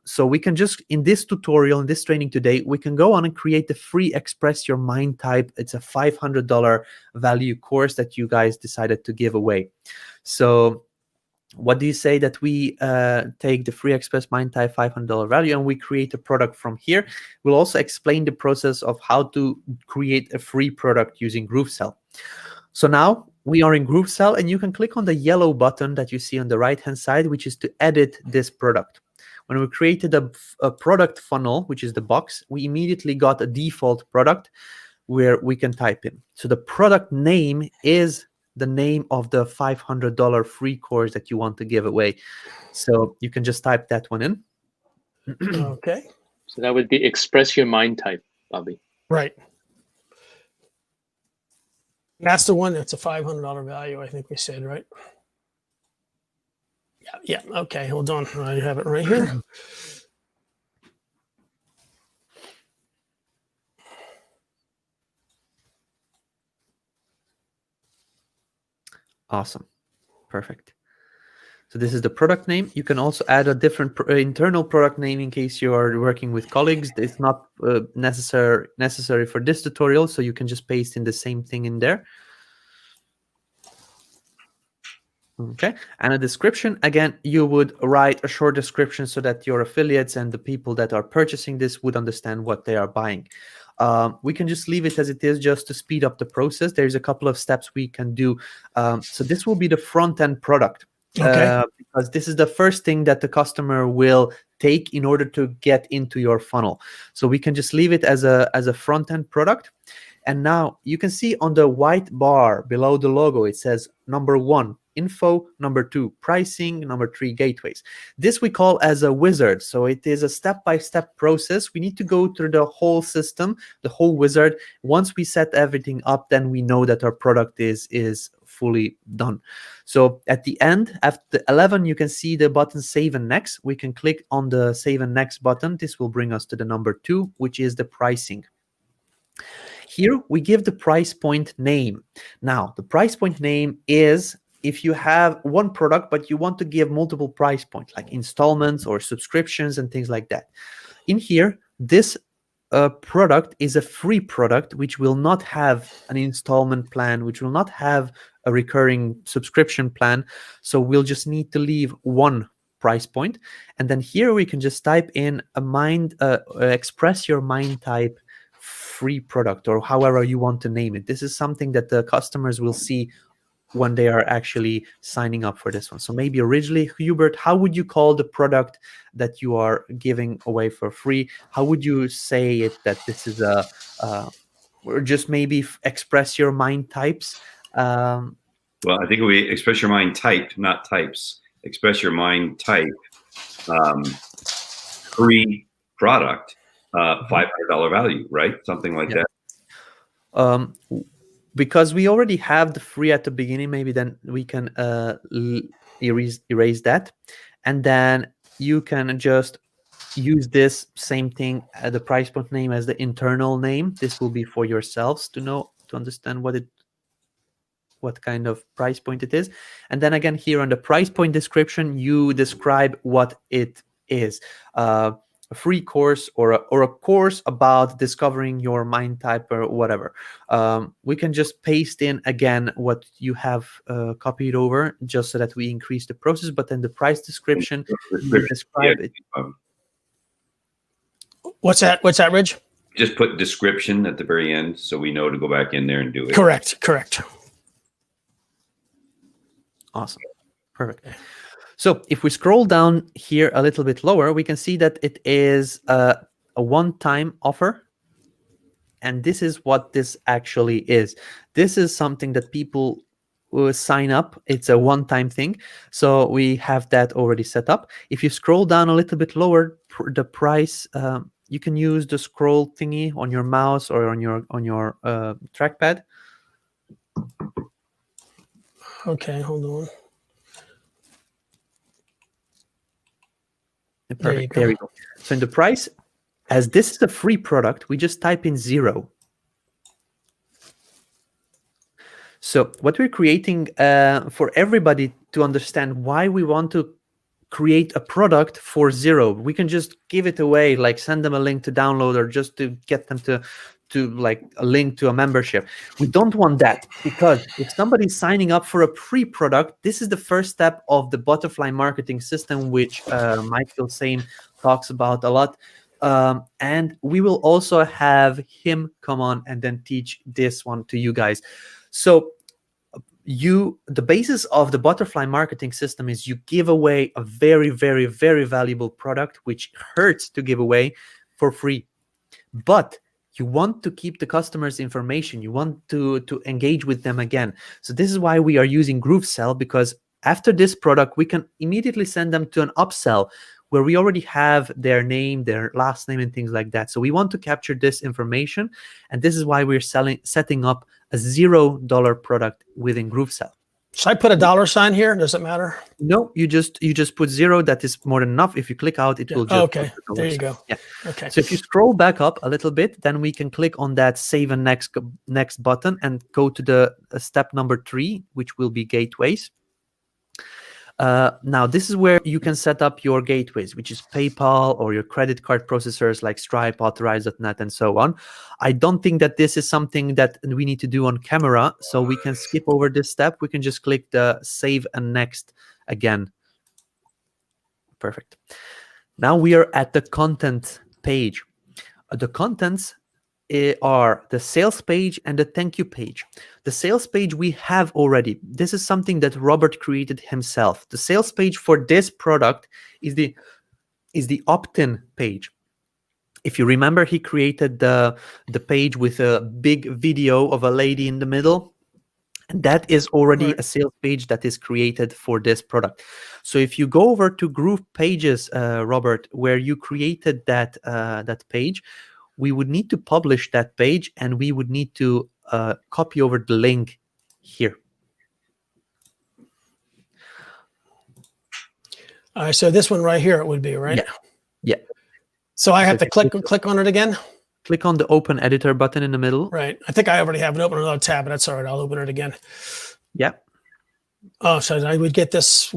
so we can just, in this tutorial, in this training today, we can go on and create the free Express Your Mind Type. It's a $500 value course that you guys decided to give away. So what do you say that we take the free Express Mind Type $500 value and we create a product from here? We'll also explain the process of how to create a free product using GrooveSell. So now we are in GrooveSell, and you can click on the yellow button that you see on the right-hand side, which is to edit this product. When we created a product funnel, which is the box, we immediately got a default product where we can type in. So the product name is the name of the $500 free course that you want to give away. So you can just type that one in. Okay. So that would be Express Your Mind Type, Bobby. Right. That's the one that's a $500 value, I think we said, right? Yeah. Okay, hold on. I have it right here. Awesome. Perfect. So this is the product name. You can also add a different internal product name in case you are working with colleagues. It's not necessary for this tutorial, so you can just paste in the same thing in there. Okay, and a description. Again, you would write a short description so that your affiliates and the people that are purchasing this would understand what they are buying. We can just leave it as it is just to speed up the process. There's a couple of steps we can do. So this will be the front-end product. Okay. Because this is the first thing that the customer will take in order to get into your funnel. So we can just leave it as a front-end product. And now you can see on the white bar below the logo, it says number 1, info, number 2, pricing, number 3, gateways. This we call as a wizard. So it is a step-by-step process. We need to go through the whole system, the whole wizard. Once we set everything up, then we know that our product is fully done. So at the end, after 11, you can see the button Save and Next. We can click on the Save and Next button. This will bring us to the number 2, which is the pricing. Here we give the price point name. Now, the price point name is if you have one product, but you want to give multiple price points, like installments or subscriptions and things like that. In here, this product is a free product, which will not have an installment plan, which will not have a recurring subscription plan. So we'll just need to leave one price point. And then here we can just type in Express Your Mind Type free product, or however you want to name it. This is something that the customers will see when they are actually signing up for this one. So maybe originally, Hubert, how would you call the product that you are giving away for free? How would you say it that this is or just maybe Express Your Mind Types? Well, I think it would be Express Your Mind Type, not types. Express Your Mind Type, free product, $500 value, right? Something like that. Because we already have the free at the beginning, maybe then we can erase that. And then you can just use this same thing, the price point name as the internal name. This will be for yourselves to understand what kind of price point it is. And then again, here on the price point description, you describe what it is. A free course or a course about discovering your mind type or whatever. We can just paste in again what you have copied over just so that we increase the process, but then the price description, you describe it. What's that, Ridge? Just put description at the very end so we know to go back in there and do it. Correct. Awesome. Perfect. So if we scroll down here a little bit lower, we can see that it is a one-time offer. And this is what this actually is. This is something that people will sign up. It's a one-time thing. So we have that already set up. If you scroll down a little bit lower, the price, you can use the scroll thingy on your mouse or on your trackpad. Okay, hold on. Perfect. There we go. So in the price, as this is a free product, we just type in 0. So what we're creating for everybody to understand why we want to create a product for 0, we can just give it away, like send them a link to download or just to get them to like a link to a membership. We don't want that, because if somebody's signing up for a free product, this is the first step of the butterfly marketing system, which Michael Same talks about a lot. And we will also have him come on and then teach this one to you guys. So the basis of the butterfly marketing system is you give away a very, very, very valuable product, which hurts to give away for free. But you want to keep the customer's information. You want to engage with them again. So this is why we are using GrooveSell, because after this product, we can immediately send them to an upsell where we already have their name, their last name, and things like that. So we want to capture this information. And this is why we're setting up a $0 product within GrooveSell. Should I put a $sign here? Does it matter? No, you just put 0. That is more than enough. If you click out, it will just. Okay, there you go. Yeah. Okay. So if you scroll back up a little bit, then we can click on that Save and Next button and go to the step number 3, which will be gateways. Now, this is where you can set up your gateways, which is PayPal or your credit card processors like Stripe, Authorize.net, and so on. I don't think that this is something that we need to do on camera, so we can skip over this step. We can just click the Save and Next again. Perfect. Now we are at the content page. The contents are the sales page and the thank you page. The sales page we have already. This is something that Robert created himself. The sales page for this product is the opt-in page. If you remember, he created the page with a big video of a lady in the middle. And that is already a sales page that is created for this product. So if you go over to Groove Pages, Robert, where you created that page, we would need to publish that page, and we would need to copy over the link here. All right, so this one right here it would be, right? Yeah. So I have to click on it again? Click on the Open Editor button in the middle. Right. I think I already have it open on another tab, but that's all right. I'll open it again. Yeah. Oh, so I would get this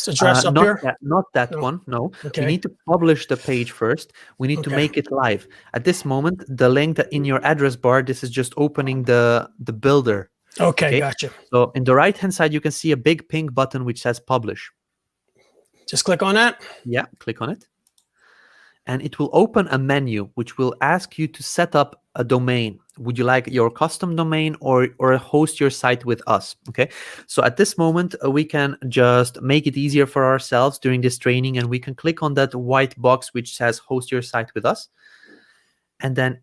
address up here? Not that one, no. Okay. We need to publish the page first. We need to make it live. At this moment, the link that in your address bar, this is just opening the builder. Okay, gotcha. So in the right-hand side, you can see a big pink button which says Publish. Just click on that? Yeah, click on it. And it will open a menu which will ask you to set up a domain. Would you like your custom domain or host your site with us? Okay. So at this moment, we can just make it easier for ourselves during this training, and we can click on that white box which says host your site with us. And then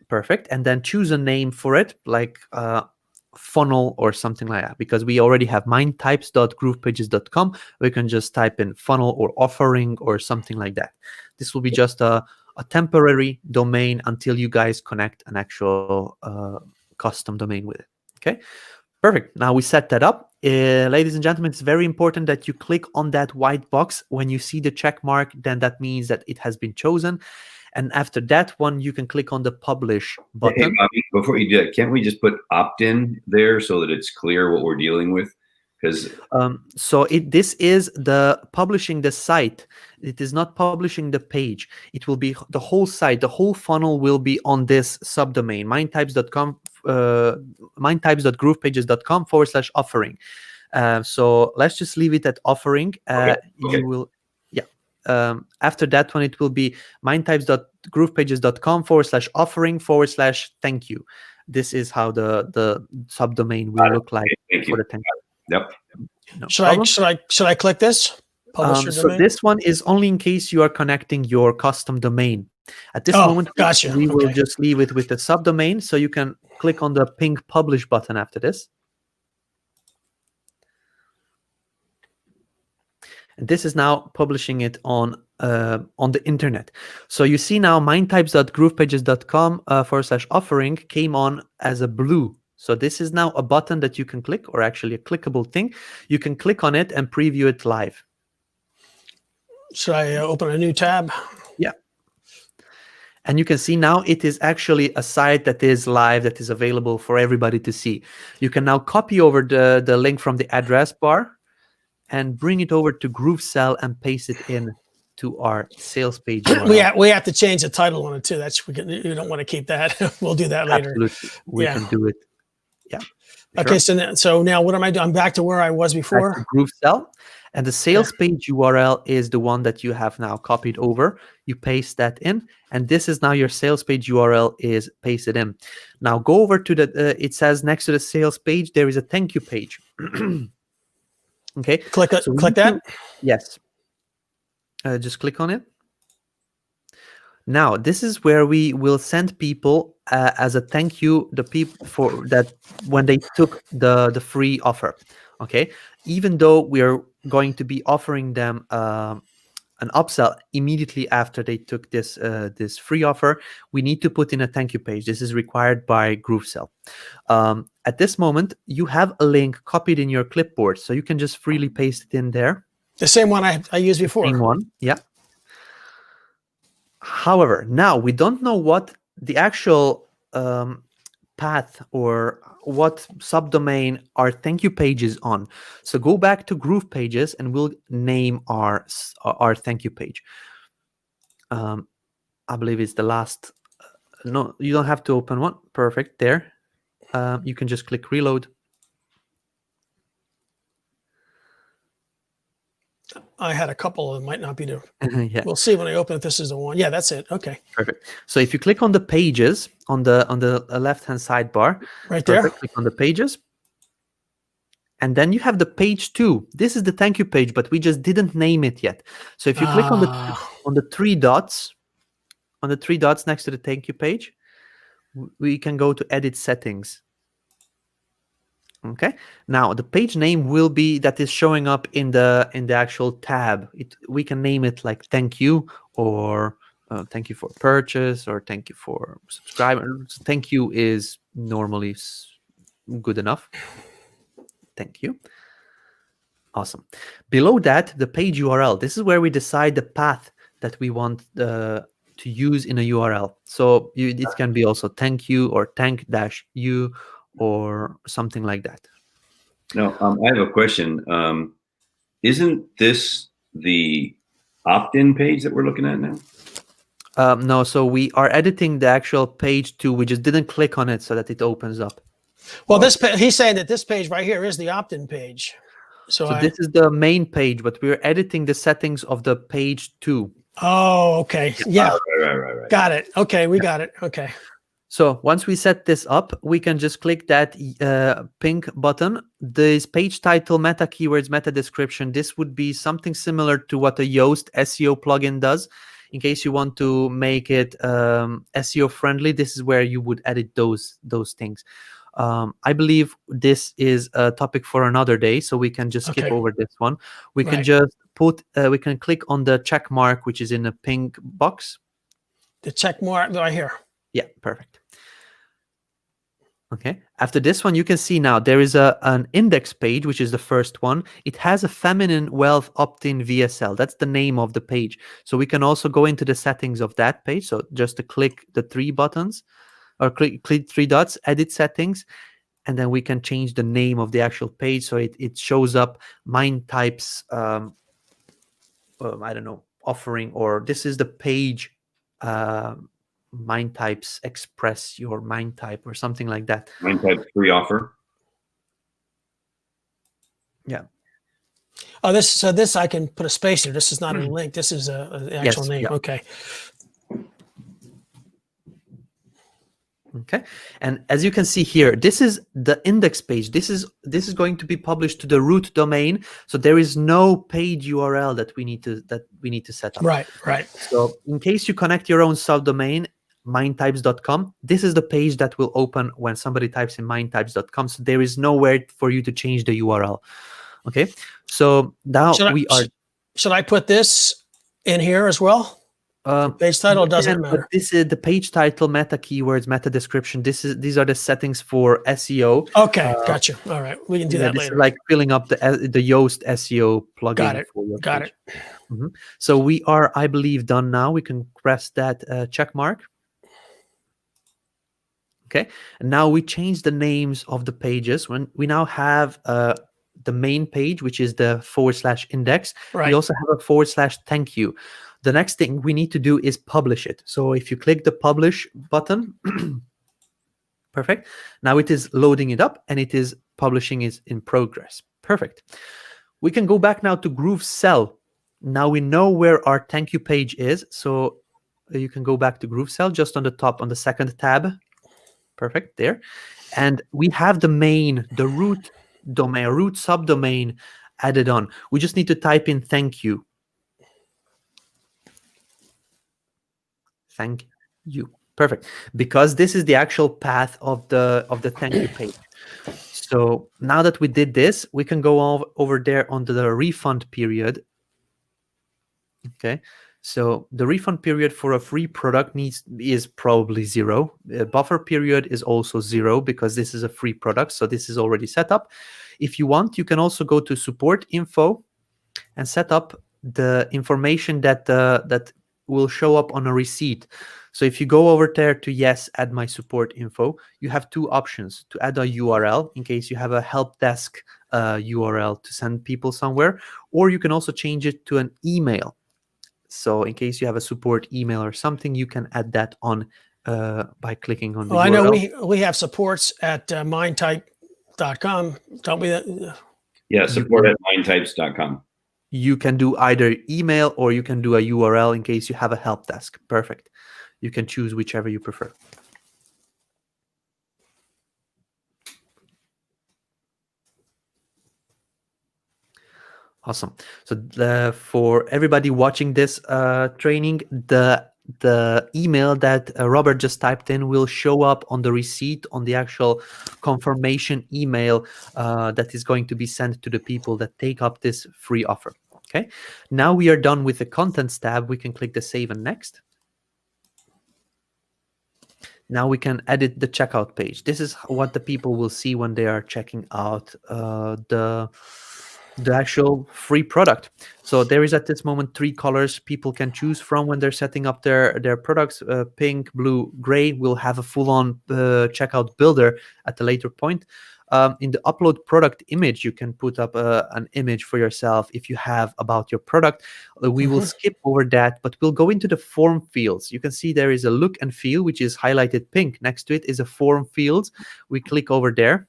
perfect. And then choose a name for it, like funnel or something like that, because we already have mindtypes.groovepages.com. We can just type in funnel or offering or something like that. This will be just a temporary domain until you guys connect an actual custom domain with it. Okay, perfect. Now we set that up. Ladies and gentlemen, it's very important that you click on that white box. When you see the check mark, then that means that it has been chosen. And after that one, you can click on the publish button. Hey, Bobby, before you do it, can't we just put opt-in there so that it's clear what we're dealing with? Because so this is the publishing the site. It is not publishing the page. It will be the whole site. The whole funnel will be on this subdomain, mindtypes.com, mindtypes.groovepages.com/offering. So let's just leave it at offering. You will, after that one, it will be mindtypes.groovepages.com/offering/thank you. This is how the subdomain will look like for the thank you. Yep. No should I click this? So this one is only in case you are connecting your custom domain. At this moment, gotcha. We will just leave it with the subdomain, so you can click on the pink publish button after this. And this is now publishing it on the internet. So you see now mindtypes.groovepages.com/offering came on as a blue So this is now a button that you can click, or actually a clickable thing. You can click on it and preview it live. Should I open a new tab? Yeah. And you can see now it is actually a site that is live, that is available for everybody to see. You can now copy over the link from the address bar and bring it over to GrooveSell and paste it in to our sales page URL. We have to change the title on it too. You don't want to keep that. We'll do that later. Absolutely. We can do it. Yeah. Okay, so now what am I doing? I'm back to where I was before. Back to GrooveSell. And the sales page URL is the one that you have now copied over. You paste that in, and this is now your sales page URL is pasted in. Now go over to the, it says next to the sales page, there is a thank you page. Okay. Click it. So click that. Yes. Just click on it. Now this is where we will send people as a thank you, the people for that when they took the free offer. Okay. Even though we are going to be offering them an upsell immediately after they took this this free offer, we need to put in a thank you page. This is required by GrooveSell. At this moment, you have a link copied in your clipboard, so you can just freely paste it in there. The same one I used before. Same one, yeah. However, now we don't know what the actual path or what subdomain our thank you page is on. So go back to Groove Pages and we'll name our thank you page. I believe it's the last. No, you don't have to open one. Perfect. There. You can just click reload. I had a couple that might not be there. Yeah. We'll see when I open it. This is the one. Yeah, that's it. Okay. Perfect. So if you click on the pages on the left-hand sidebar, right there, click on the pages, and then you have the page 2. This is the thank you page, but we just didn't name it yet. So if you click on the 3 dots, next to the thank you page, we can go to edit settings. Okay. Now the page name will be that is showing up in the actual tab. We can name it like thank you, or thank you for purchase, or thank you for subscriber. Thank you is normally good enough. Thank you. Awesome. Below that, the page URL. This is where we decide the path that we want to use in a URL. So it can be also thank you or thank-you or something like that. Now, I have a question. Isn't this the opt-in page that we're looking at now? No, so we are editing the actual page 2. We just didn't click on it so that it opens up. Well, he's saying that this page right here is the opt-in page. So this is the main page, but we're editing the settings of the page 2. Oh, okay. Yeah. Right. Got it. Okay, we got it. Okay. So once we set this up, we can just click that pink button. This page title, meta keywords, meta description. This would be something similar to what a Yoast SEO plugin does. In case you want to make it SEO friendly, this is where you would edit those things. I believe this is a topic for another day, so we can just skip over this one. We can just we can click on the check mark, which is in a pink box. The check mark right here. Yeah, perfect. Okay. After this one, you can see now there is an index page, which is the first one. It has a feminine wealth opt-in VSL. That's the name of the page. So we can also go into the settings of that page. So just to click the 3 buttons or click 3 dots, edit settings, and then we can change the name of the actual page. So it shows up mine types, I don't know, offering, or this is the page, mine types express your mine type or something like that. Mine type free offer. Yeah. Oh, this I can put a space here. This is not a link. This is an actual name. Yeah. Okay. Okay. And as you can see here, this is the index page. This is going to be published to the root domain. So there is no page URL that we need to set up. Right. So in case you connect your own subdomain, minetypes.com, this is the page that will open when somebody types in minetypes.com. So there is nowhere for you to change the URL. Okay. So now Should I put this in here as well? Page title doesn't But matter. this is the page title, meta keywords, meta description. These are the settings for SEO. Okay, gotcha. All right, we can do that This later. is like filling up the Yoast SEO plugin Got it. for your Got page. it. So we are, I believe, done now. We can press that check mark. Okay, and now we change the names of the pages. When we now have the main page, which is the /index. Right. We also have a /thank you. The next thing we need to do is publish it. So if you click the publish button, perfect. Now it is loading it up and it is publishing is in progress. Perfect. We can go back now to GrooveSell. Now we know where our thank you page is. So you can go back to GrooveSell just on the top on the second tab. Perfect, there. And we have the main, the root domain, root subdomain added on. We just need to type in thank you. Thank you. Perfect. Because this is the actual path of the thank you page. So now that we did this, we can go over there onto the refund period. Okay. So the refund period for a free product is probably 0. Buffer period is also 0 because this is a free product. So this is already set up. If you want, you can also go to support info and set up the information that will show up on a receipt. So if you go over there to yes, add my support info, you have 2 options: to add a URL in case you have a help desk URL to send people somewhere, or you can also change it to an email. So in case you have a support email or something, you can add that on by clicking on the URL. I know we have supports at mindtype.com, don't we? Yeah, support at mindtypes.com. You can do either email or you can do a URL in case you have a help desk. Perfect. You can choose whichever you prefer. Awesome. So for everybody watching this training, the email that Robert just typed in will show up on the receipt, on the actual confirmation email that is going to be sent to the people that take up this free offer. Okay. Now we are done with the contents tab. We can click the save and next. Now we can edit the checkout page. This is what the people will see when they are checking out the actual free product. So there is at this moment 3 colors people can choose from when they're setting up their products. Pink, blue, gray. We'll have a full-on checkout builder at a later point. In the upload product image, you can put up an image for yourself if you have about your product. We will skip over that, but we'll go into the form fields. You can see there is a look and feel, which is highlighted pink. Next to it is a form fields. We click over there.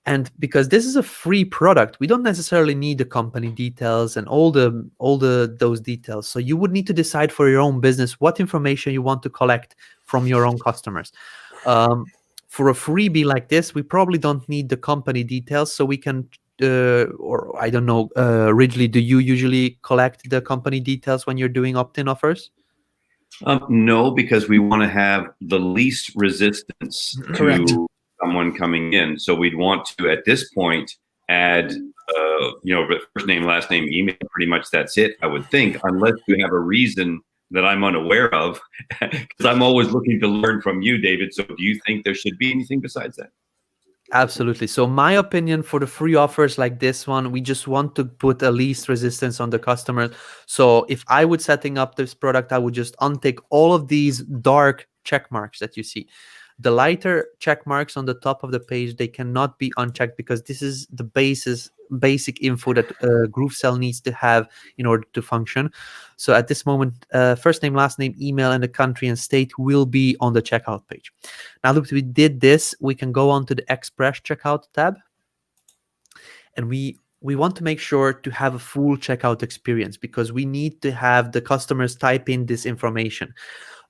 And because this is a free product, we don't necessarily need the company details and all those details. So you would need to decide for your own business what information you want to collect from your own customers. For a freebie like this, we probably don't need the company details, so we can, or I don't know, Ridgely, do you usually collect the company details when you're doing opt-in offers? No, because we want to have the least resistance to someone coming in. So we'd want to, at this point, add, first name, last name, email. Pretty much that's it, I would think, unless you have a reason that I'm unaware of, because I'm always looking to learn from you, David. So do you think there should be anything besides that? Absolutely. So my opinion for the free offers like this one, we just want to put a least resistance on the customer. So if I would setting up this product, I would just untick all of these dark check marks that you see. The lighter check marks on the top of the page, they cannot be unchecked because this is the basic info that GrooveSell needs to have in order to function. So at this moment, first name, last name, email, and the country and state will be on the checkout page. Now that we did this, we can go on to the Express checkout tab. And we want to make sure to have a full checkout experience because we need to have the customers type in this information.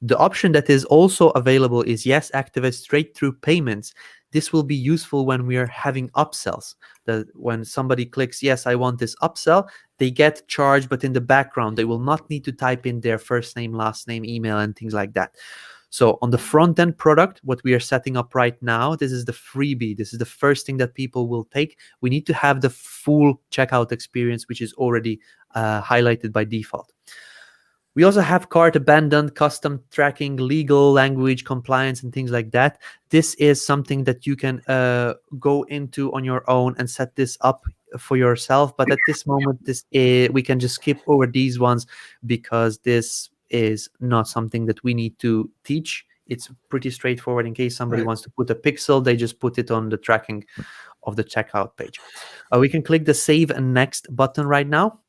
The option that is also available is yes, activate straight through payments. This will be useful when we are having upsells. That when somebody clicks, yes, I want this upsell, they get charged, but in the background, they will not need to type in their first name, last name, email, and things like that. So on the front end product, what we are setting up right now, this is the freebie. This is the first thing that people will take. We need to have the full checkout experience, which is already highlighted by default. We also have cart abandoned, custom tracking, legal language compliance, and things like that. This is something that you can go into on your own and set this up for yourself. But at this moment, we can just skip over these ones because this is not something that we need to teach. It's pretty straightforward. In case somebody wants to put a pixel, they just put it on the tracking of the checkout page. We can click the Save and Next button right now.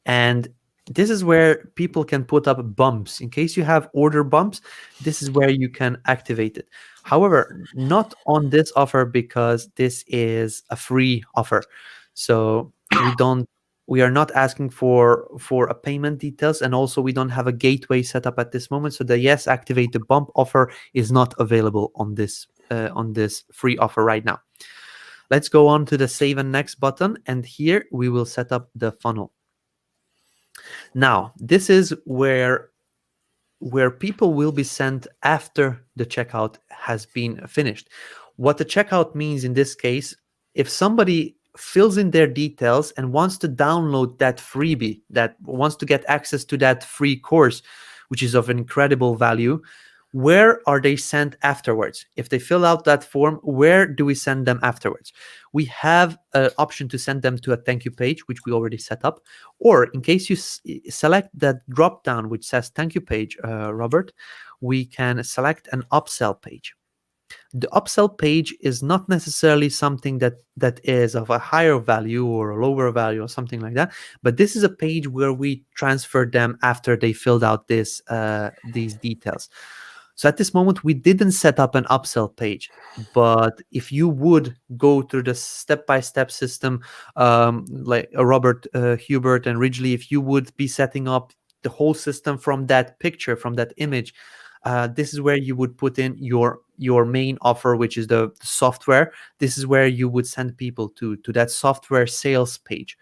And this is where people can put up bumps. In case you have order bumps, this is where you can activate it. However, not on this offer because this is a free offer. So we are not asking for a payment details, and also we don't have a gateway set up at this moment. So the yes, activate the bump offer is not available on this free offer right now. Let's go on to the Save and Next button, and here we will set up the funnel. Now, this is where people will be sent after the checkout has been finished. What the checkout means in this case, if somebody fills in their details and wants to download that freebie, that wants to get access to that free course, which is of incredible value, where are they sent afterwards? If they fill out that form, where do we send them afterwards? We have an option to send them to a thank you page, which we already set up. Or in case you select that drop down which says thank you page, Robert, we can select an upsell page. The upsell page is not necessarily something that is of a higher value or a lower value or something like that, but this is a page where we transfer them after they filled out these details. So at this moment, we didn't set up an upsell page, but if you would go through the step-by-step system, like Robert, Hubert, and Ridgely, if you would be setting up the whole system from that picture, from that image, this is where you would put in your main offer, which is the software. This is where you would send people to that software sales page.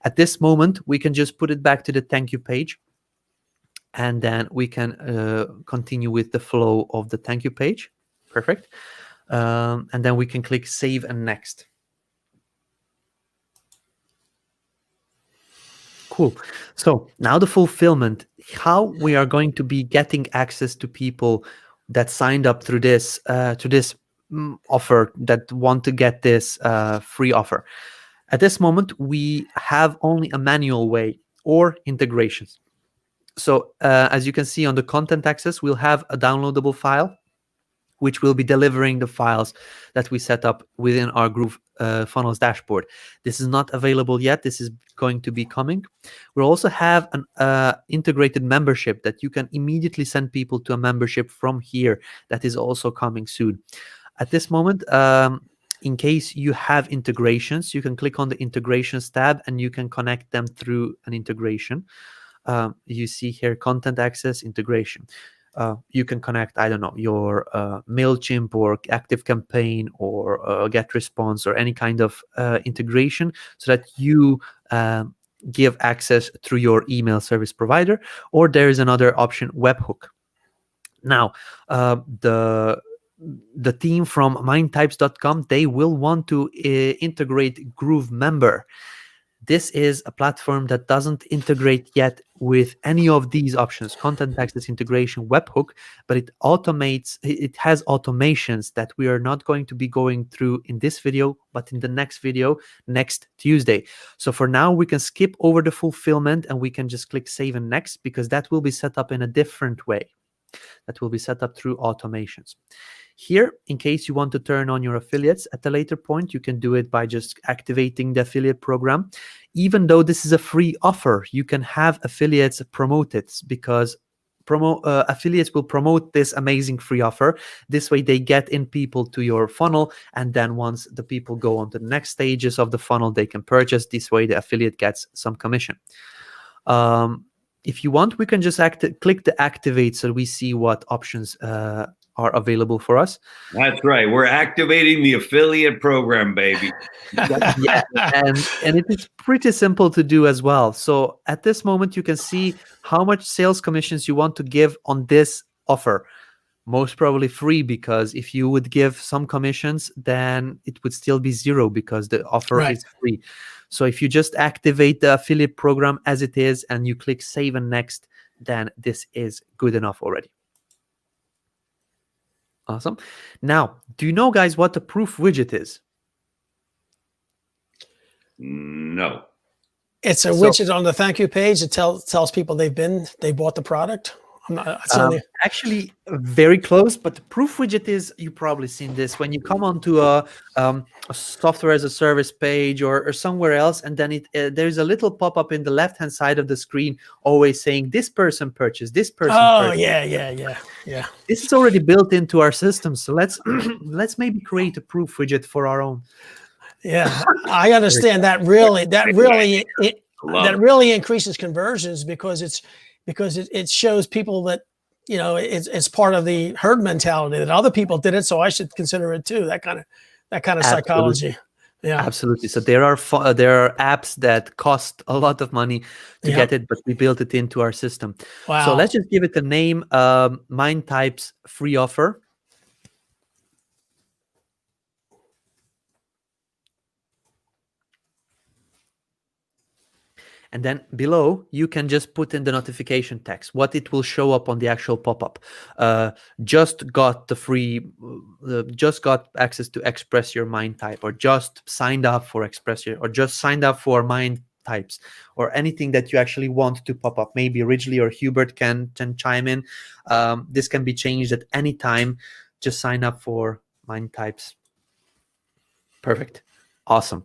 At this moment, we can just put it back to the thank you page. And then we can continue with the flow of the thank you page. Perfect. And then we can click Save and Next. Cool. So now the fulfillment, how we are going to be getting access to people that signed up through this offer, that want to get this free offer. At this moment, we have only a manual way or integrations. So as you can see on the content access, we'll have a downloadable file, which will be delivering the files that we set up within our GrooveFunnels dashboard. This is not available yet. This is going to be coming. We'll also have an integrated membership that you can immediately send people to a membership from here. That is also coming soon. At this moment, in case you have integrations, you can click on the integrations tab and you can connect them through an integration. You see here content access integration. You can connect, I don't know, your MailChimp or ActiveCampaign or GetResponse or any kind of integration so that you give access through your email service provider. Or there is another option, webhook. Now, the team from mindtypes.com, they will want to integrate Groove Member. This is a platform that doesn't integrate yet with any of these options, content access integration, webhook, but it has automations that we are not going to be going through in this video, but in the next video, next Tuesday. So for now, we can skip over the fulfillment and we can just click Save and Next, because that will be set up in a different way. That will be set up through automations. Here, in case you want to turn on your affiliates at a later point, you can do it by just activating the affiliate program. Even though this is a free offer, you can have affiliates promote it, because affiliates will promote this amazing free offer. This way they get in people to your funnel, and then once the people go on to the next stages of the funnel, they can purchase. This way the affiliate gets some commission. If you want, we can just click the activate so we see what options are available for us. That's right. We're activating the affiliate program, baby. Yeah, and it is pretty simple to do as well. So at this moment, you can see how much sales commissions you want to give on this offer. Most probably free, because if you would give some commissions, then it would still be zero because the offer Right. is free. So if you just activate the affiliate program as it is and you click save and next, then this is good enough already. Awesome. Now, do you know, guys, what the proof widget is? No. It's a widget on the thank you page that tells people they bought the product. I'm not, actually very close, but the proof widget is, you've probably seen this when you come onto a software as a service page or somewhere else, and then there's a little pop-up in the left-hand side of the screen always saying this person purchased, this person purchased. Yeah. This is already built into our system, so let's let's maybe create a proof widget for our own. Yeah, I understand that really increases conversions because it shows people that, you know, it's part of the herd mentality that other people did it, so I should consider it too. That kind of psychology. Yeah, absolutely. So there are apps that cost a lot of money to get it, but we built it into our system. Wow. So let's just give it a name, Mind Types free offer. And then below, you can just put in the notification text, what it will show up on the actual pop-up. Just got the free, just got access to Express Your Mind Type, or just signed up for Express Your, or just signed up for Mind Types, or anything that you actually want to pop up. Maybe Ridgely or Hubert can chime in. This can be changed at any time. Just sign up for Mind Types. Perfect. Awesome.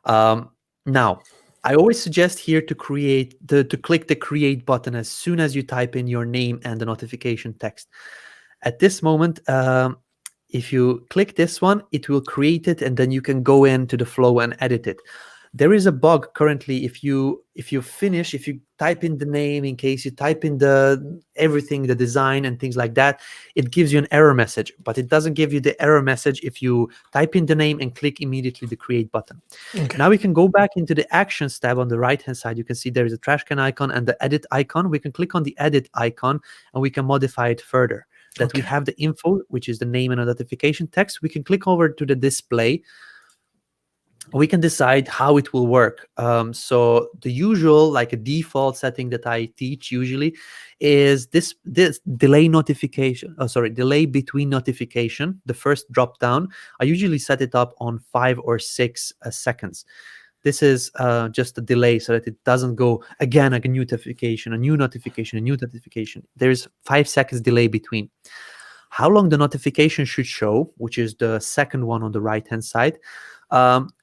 Now, I always suggest here to click the create button as soon as you type in your name and the notification text. At this moment, if you click this one, it will create it, and then you can go into the flow and edit it. There is a bug currently. If you type in the name, in case you type in everything, the design and things like that, it gives you an error message, but it doesn't give you the error message if you type in the name and click immediately the create button. Okay. Now we can go back into the actions tab on the right hand side. You can see there is a trash can icon and the edit icon. We can click on the edit icon and we can modify it further. That we have the info, which is the name and a notification text. We can click over to the display. We can decide how it will work. So the usual, like a default setting that I teach usually, is this delay notification. Delay between notification. The first drop down. I usually set it up on 5 or 6 seconds. This is just a delay so that it doesn't go again like a new notification, a new notification, a new notification. There's 5 seconds delay between. How long the notification should show, which is the second one on the right hand side.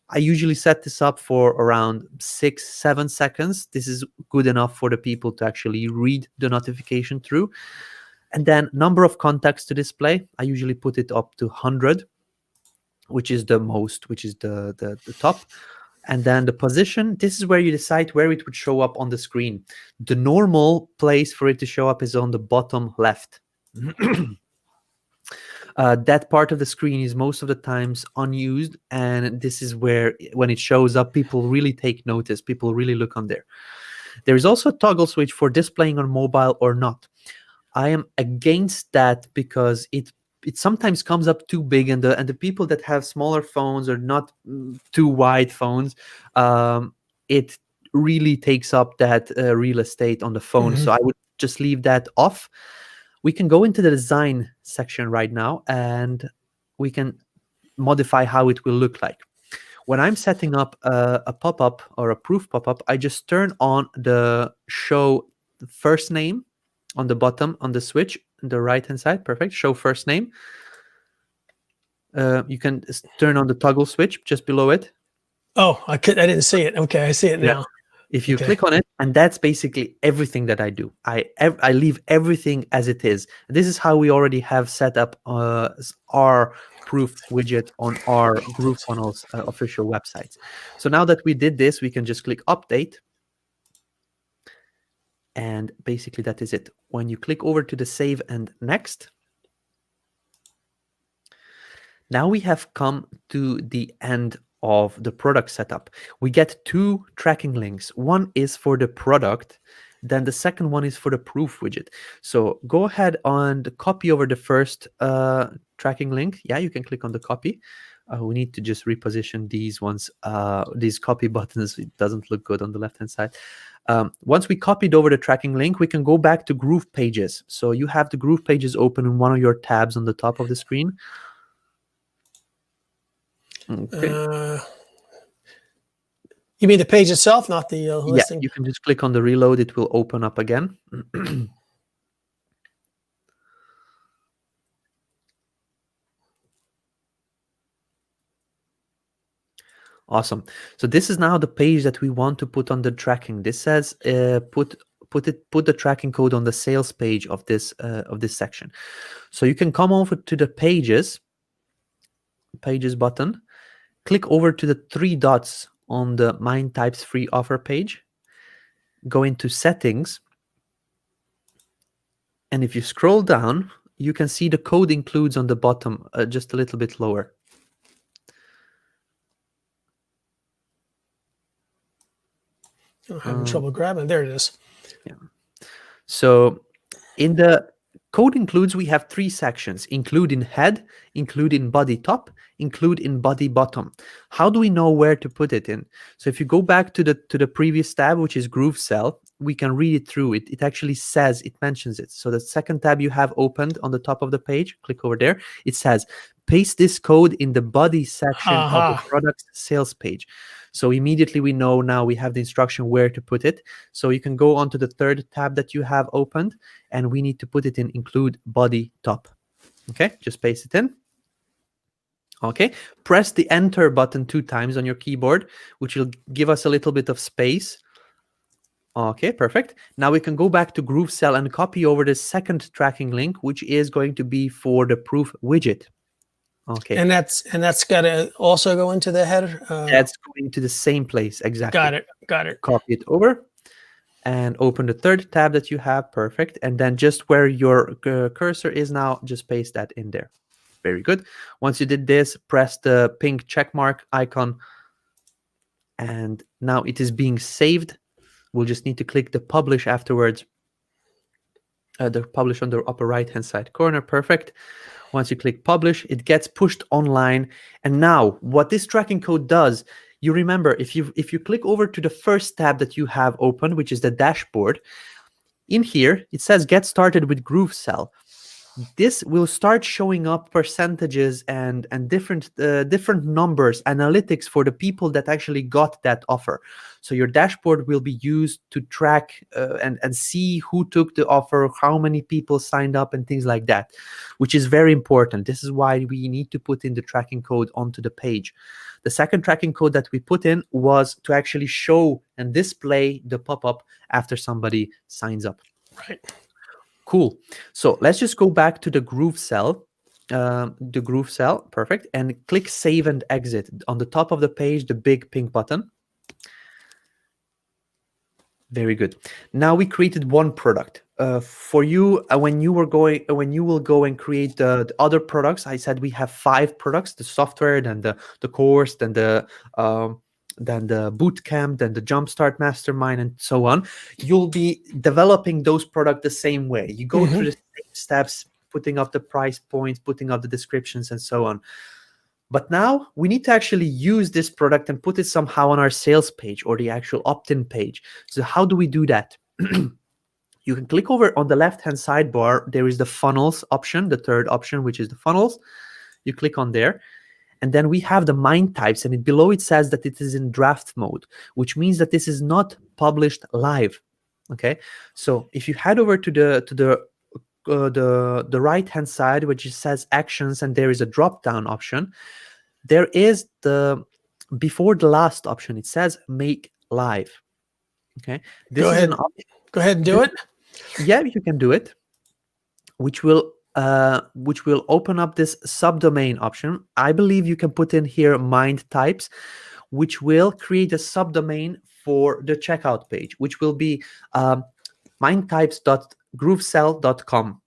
I usually set this up for around 6-7 seconds. This is good enough for the people to actually read the notification through. And then number of contacts to display, I usually put it up to 100, which is the most, which is the top. And then the position, this is where you decide where it would show up on the screen. The normal place for it to show up is on the bottom left. That part of the screen is most of the times unused, and this is where, when it shows up, people really take notice. People really look on there. There is also a toggle switch for displaying on mobile or not. I am against that because it sometimes comes up too big, and the people that have smaller phones or not too wide phones, it really takes up that real estate on the phone. So I would just leave that off. We can go into the design section right now, and we can modify how it will look like. When I'm setting up a pop-up or a proof pop-up, I just turn on the show first name on the bottom on the switch on the right-hand side. Perfect. Show first name. You can turn on the toggle switch just below it. Oh, I didn't see it. Okay, I see it now. If you click on it, and that's basically everything that I do. I leave everything as it is. This is how we already have set up our proof widget on our GrooveFunnels official websites. So now that we did this, we can just click update. And basically that is it. When you click over to the save and next, now we have come to the end of the product setup. We get 2 tracking links. One is for the product, Then the second one is for the proof widget. So go ahead and copy over the first tracking link. Yeah, you can click on the copy. We need to just reposition these ones, these copy buttons. It doesn't look good on the left-hand side. Once we copied over the tracking link, we can go back to Groove Pages. So you have the Groove Pages open in one of your tabs on the top of the screen. Okay. You mean the page itself, not the listing? Yeah, you can just click on the reload. It will open up again. Awesome. So this is now the page that we want to put on the tracking. This says put the tracking code on the sales page of this section. So you can come over to the pages button, click over to the 3 dots on the Mine Types Free Offer page, go into Settings, and if you scroll down, you can see the code includes on the bottom, just a little bit lower. I'm having trouble grabbing. There it is. Yeah. So in the code includes, we have 3 sections: include in head, include in body top, include in body bottom. How do we know where to put it in? So if you go back to the previous tab, which is GrooveSell, we can read it through. It actually says, it mentions it. So the second tab you have opened on the top of the page, click over there. It says paste this code in the body section of the product sales page. So immediately we know now we have the instruction where to put it. So you can go on to the third tab that you have opened, and we need to put it in include body top. Okay, just paste it in. Okay, press the enter button 2 times on your keyboard, which will give us a little bit of space. Okay, perfect. Now we can go back to GrooveSell and copy over the second tracking link, which is going to be for the proof widget. Okay. And that's got to also go into the header. That's going to the same place, exactly. Got it. Copy it over and open the third tab that you have. Perfect. And then just where your cursor is now, just paste that in there. Very good. Once you did this, press the pink check mark icon, and now it is being saved. We'll just need to click the publish afterwards. The publish on the upper right hand side corner. Perfect. Once you click publish, it gets pushed online. And now what this tracking code does, you remember, if you click over to the first tab that you have open, which is the dashboard, in here it says get started with GrooveSell. This will start showing up percentages and different numbers, analytics for the people that actually got that offer. So your dashboard will be used to track and see who took the offer, how many people signed up, and things like that, which is very important. This is why we need to put in the tracking code onto the page. The second tracking code that we put in was to actually show and display the pop-up after somebody signs up. Right. Cool. So let's just go back to the GrooveSell, perfect, and click Save and Exit. On the top of the page, the big pink button. Very good. Now we created one product. For you, when you will go and create the other products, I said we have 5 products: the software, then the course, then the bootcamp, then the Jumpstart Mastermind, and so on. You'll be developing those products the same way. You go through the same steps, putting up the price points, putting up the descriptions, and so on. But now we need to actually use this product and put it somehow on our sales page or the actual opt-in page. So how do we do that? You can click over on the left-hand sidebar. There is the funnels option, the third option, which is the funnels. You click on there. And then we have the mine types, and below it says that it is in draft mode, which means that this is not published live. Okay, so if you head over to the right hand side, which says actions, and there is a drop down option, there is before the last option, it says make live. Okay, Go ahead and do it. Yeah, you can do it, which will open up this subdomain option. I believe you can put in here mind types, which will create a subdomain for the checkout page, which will be mindtypes.groovesell.com.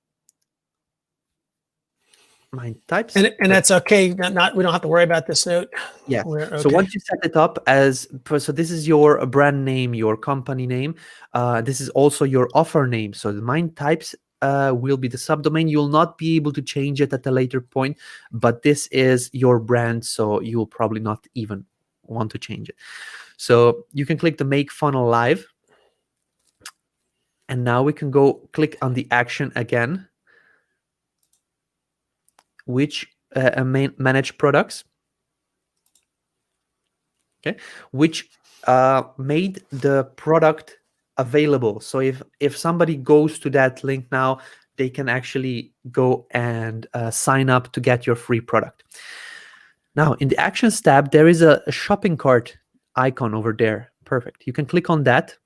my types. And that's okay. Not we don't have to worry about this note. Yeah. Okay. So once you set it up so this is your brand name, your company name. This is also your offer name. So the mine types will be the subdomain. You'll not be able to change it at a later point, but this is your brand, so you'll probably not even want to change it. So you can click the Make Funnel Live. And now we can go click on the action again, which manage products. Okay, which made the product available. So if somebody goes to that link now, they can actually go and sign up to get your free product. Now in the Actions tab, there is a shopping cart icon over there. Perfect. You can click on that,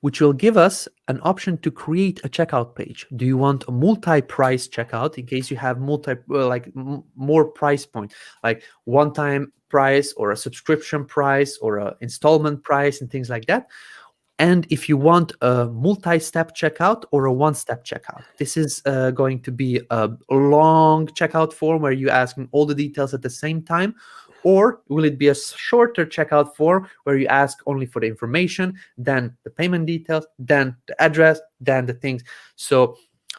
which will give us an option to create a checkout page. Do you want a multi-price checkout in case you have more price point, like one-time price or a subscription price or an installment price and things like that? And if you want a multi-step checkout or a one-step checkout, this is going to be a long checkout form where you're asking all the details at the same time. Or will it be a shorter checkout form where you ask only for the information, then the payment details, then the address, then the things? So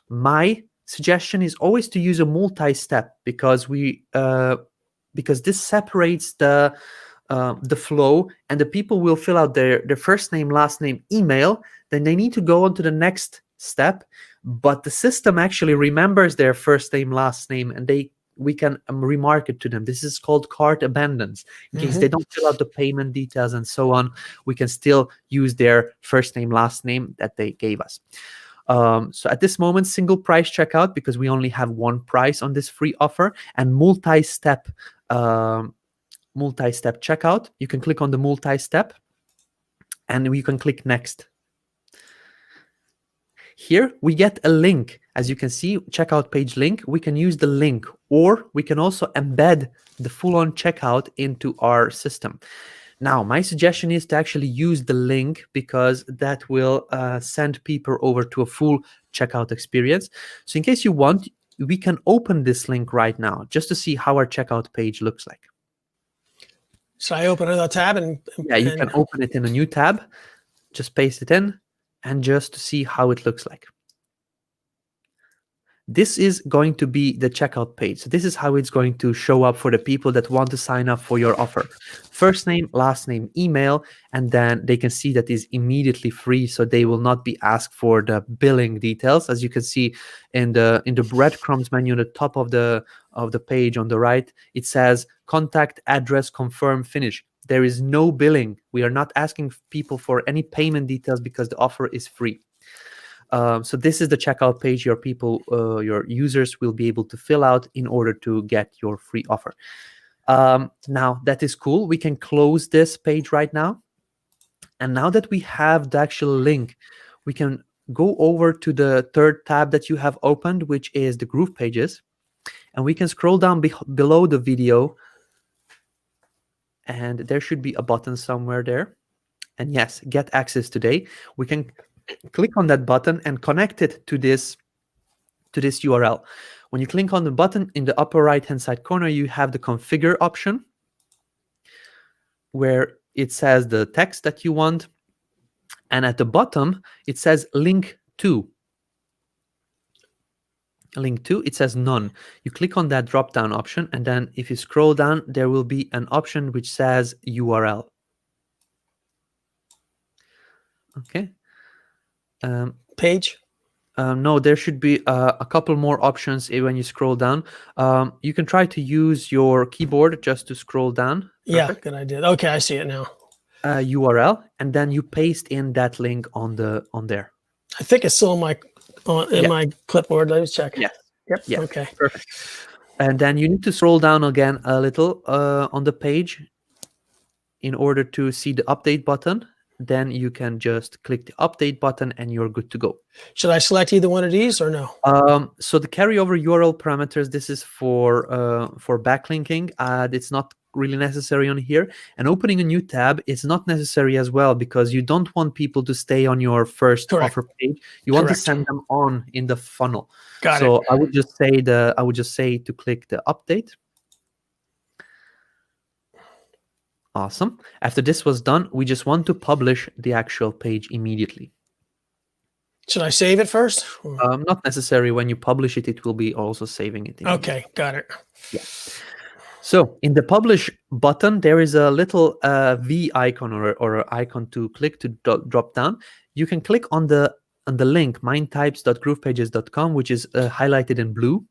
my suggestion is always to use a multi-step because this separates the flow, and the people will fill out their first name, last name, email. Then they need to go on to the next step, but the system actually remembers their first name, last name, and we can remark it to them. This is called cart abandons. In case they don't fill out the payment details and so on, we can still use their first name, last name that they gave us. So at this moment, single price checkout, because we only have one price on this free offer, and multi-step checkout. You can click on the multi-step and we can click next. Here we get a link. As you can see, checkout page link. We can use the link, or we can also embed the full-on checkout into our system. Now, my suggestion is to actually use the link because that will send people over to a full checkout experience. So in case you want, we can open this link right now just to see how our checkout page looks like. So I open another tab and you can open it in a new tab. Just paste it in and just to see how it looks like. This is going to be the checkout page. So this is how it's going to show up for the people that want to sign up for your offer. First name, last name, email, and then they can see that is immediately free, so they will not be asked for the billing details. As you can see in the breadcrumbs menu at the top of the page on the right, it says contact, address, confirm, finish. There is no billing. We are not asking people for any payment details because the offer is free. So this is the checkout page your users will be able to fill out in order to get your free offer. Now that is cool. We can close this page right now. And now that we have the actual link, we can go over to the third tab that you have opened, which is the Groove pages. And we can scroll down below the video. And there should be a button somewhere there. And yes, get access today. We can click on that button and connect it to this URL. When you click on the button in the upper right-hand side corner, you have the configure option where it says the text that you want. And at the bottom, it says link to. Link to, it says none. You click on that drop-down option, and then if you scroll down, there will be an option which says URL. Okay. Page? No, there should be a couple more options when you scroll down. You can try to use your keyboard just to scroll down. Yeah, good idea. Okay, I see it now. URL, and then you paste in that link on there. I think it's still in my my clipboard. Let's check. Yes. Yep. Yeah. Okay. Perfect. And then you need to scroll down again a little on the page in order to see the update button. Then you can just click the update button and you're good to go. Should I select either one of these or no? So the carryover URL parameters, this is for backlinking. It's not really necessary on here. And opening a new tab is not necessary as well, because you don't want people to stay on your first Correct. offer page. You want to Correct. send them on in the funnel. Got so it. I would just say to click the update. Awesome. After this was done, we just want to publish the actual page immediately. Should I save it first? Not necessary. When you publish it, it will be also saving it. Okay, got it. Yeah. So in the publish button, there is a little V icon or an icon to click to drop down. You can click on the link mindtypes.groovepages.com, which is highlighted in blue.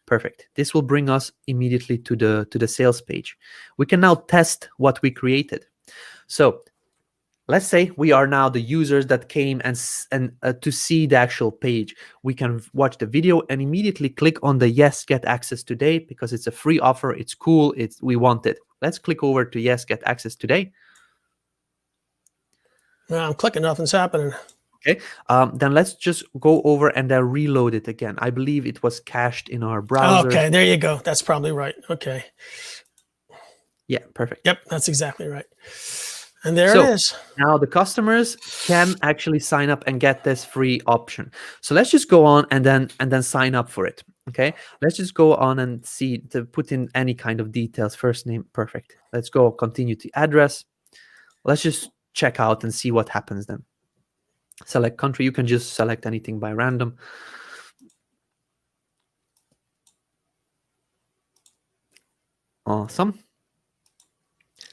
Perfect. This will bring us immediately to the sales page. We can now test what we created. So let's say we are now the users that came and to see the actual page. We can watch the video and immediately click on the yes, get access today, because it's a free offer. It's cool. We want it. Let's click over to yes, get access today. No, I'm clicking, nothing's happening. Okay, then let's just go over and then reload it again. I believe it was cached in our browser. Okay, there you go. That's probably right. Okay. Yeah, perfect. Yep, that's exactly right. And there So it is. now the customers can actually sign up and get this free option. So let's just go on and then sign up for it. Okay, let's just go on and see to put in any kind of details. First name, perfect. Let's go continue to address. Let's just check out and see what happens then. Select country. You can just select anything by random. Awesome.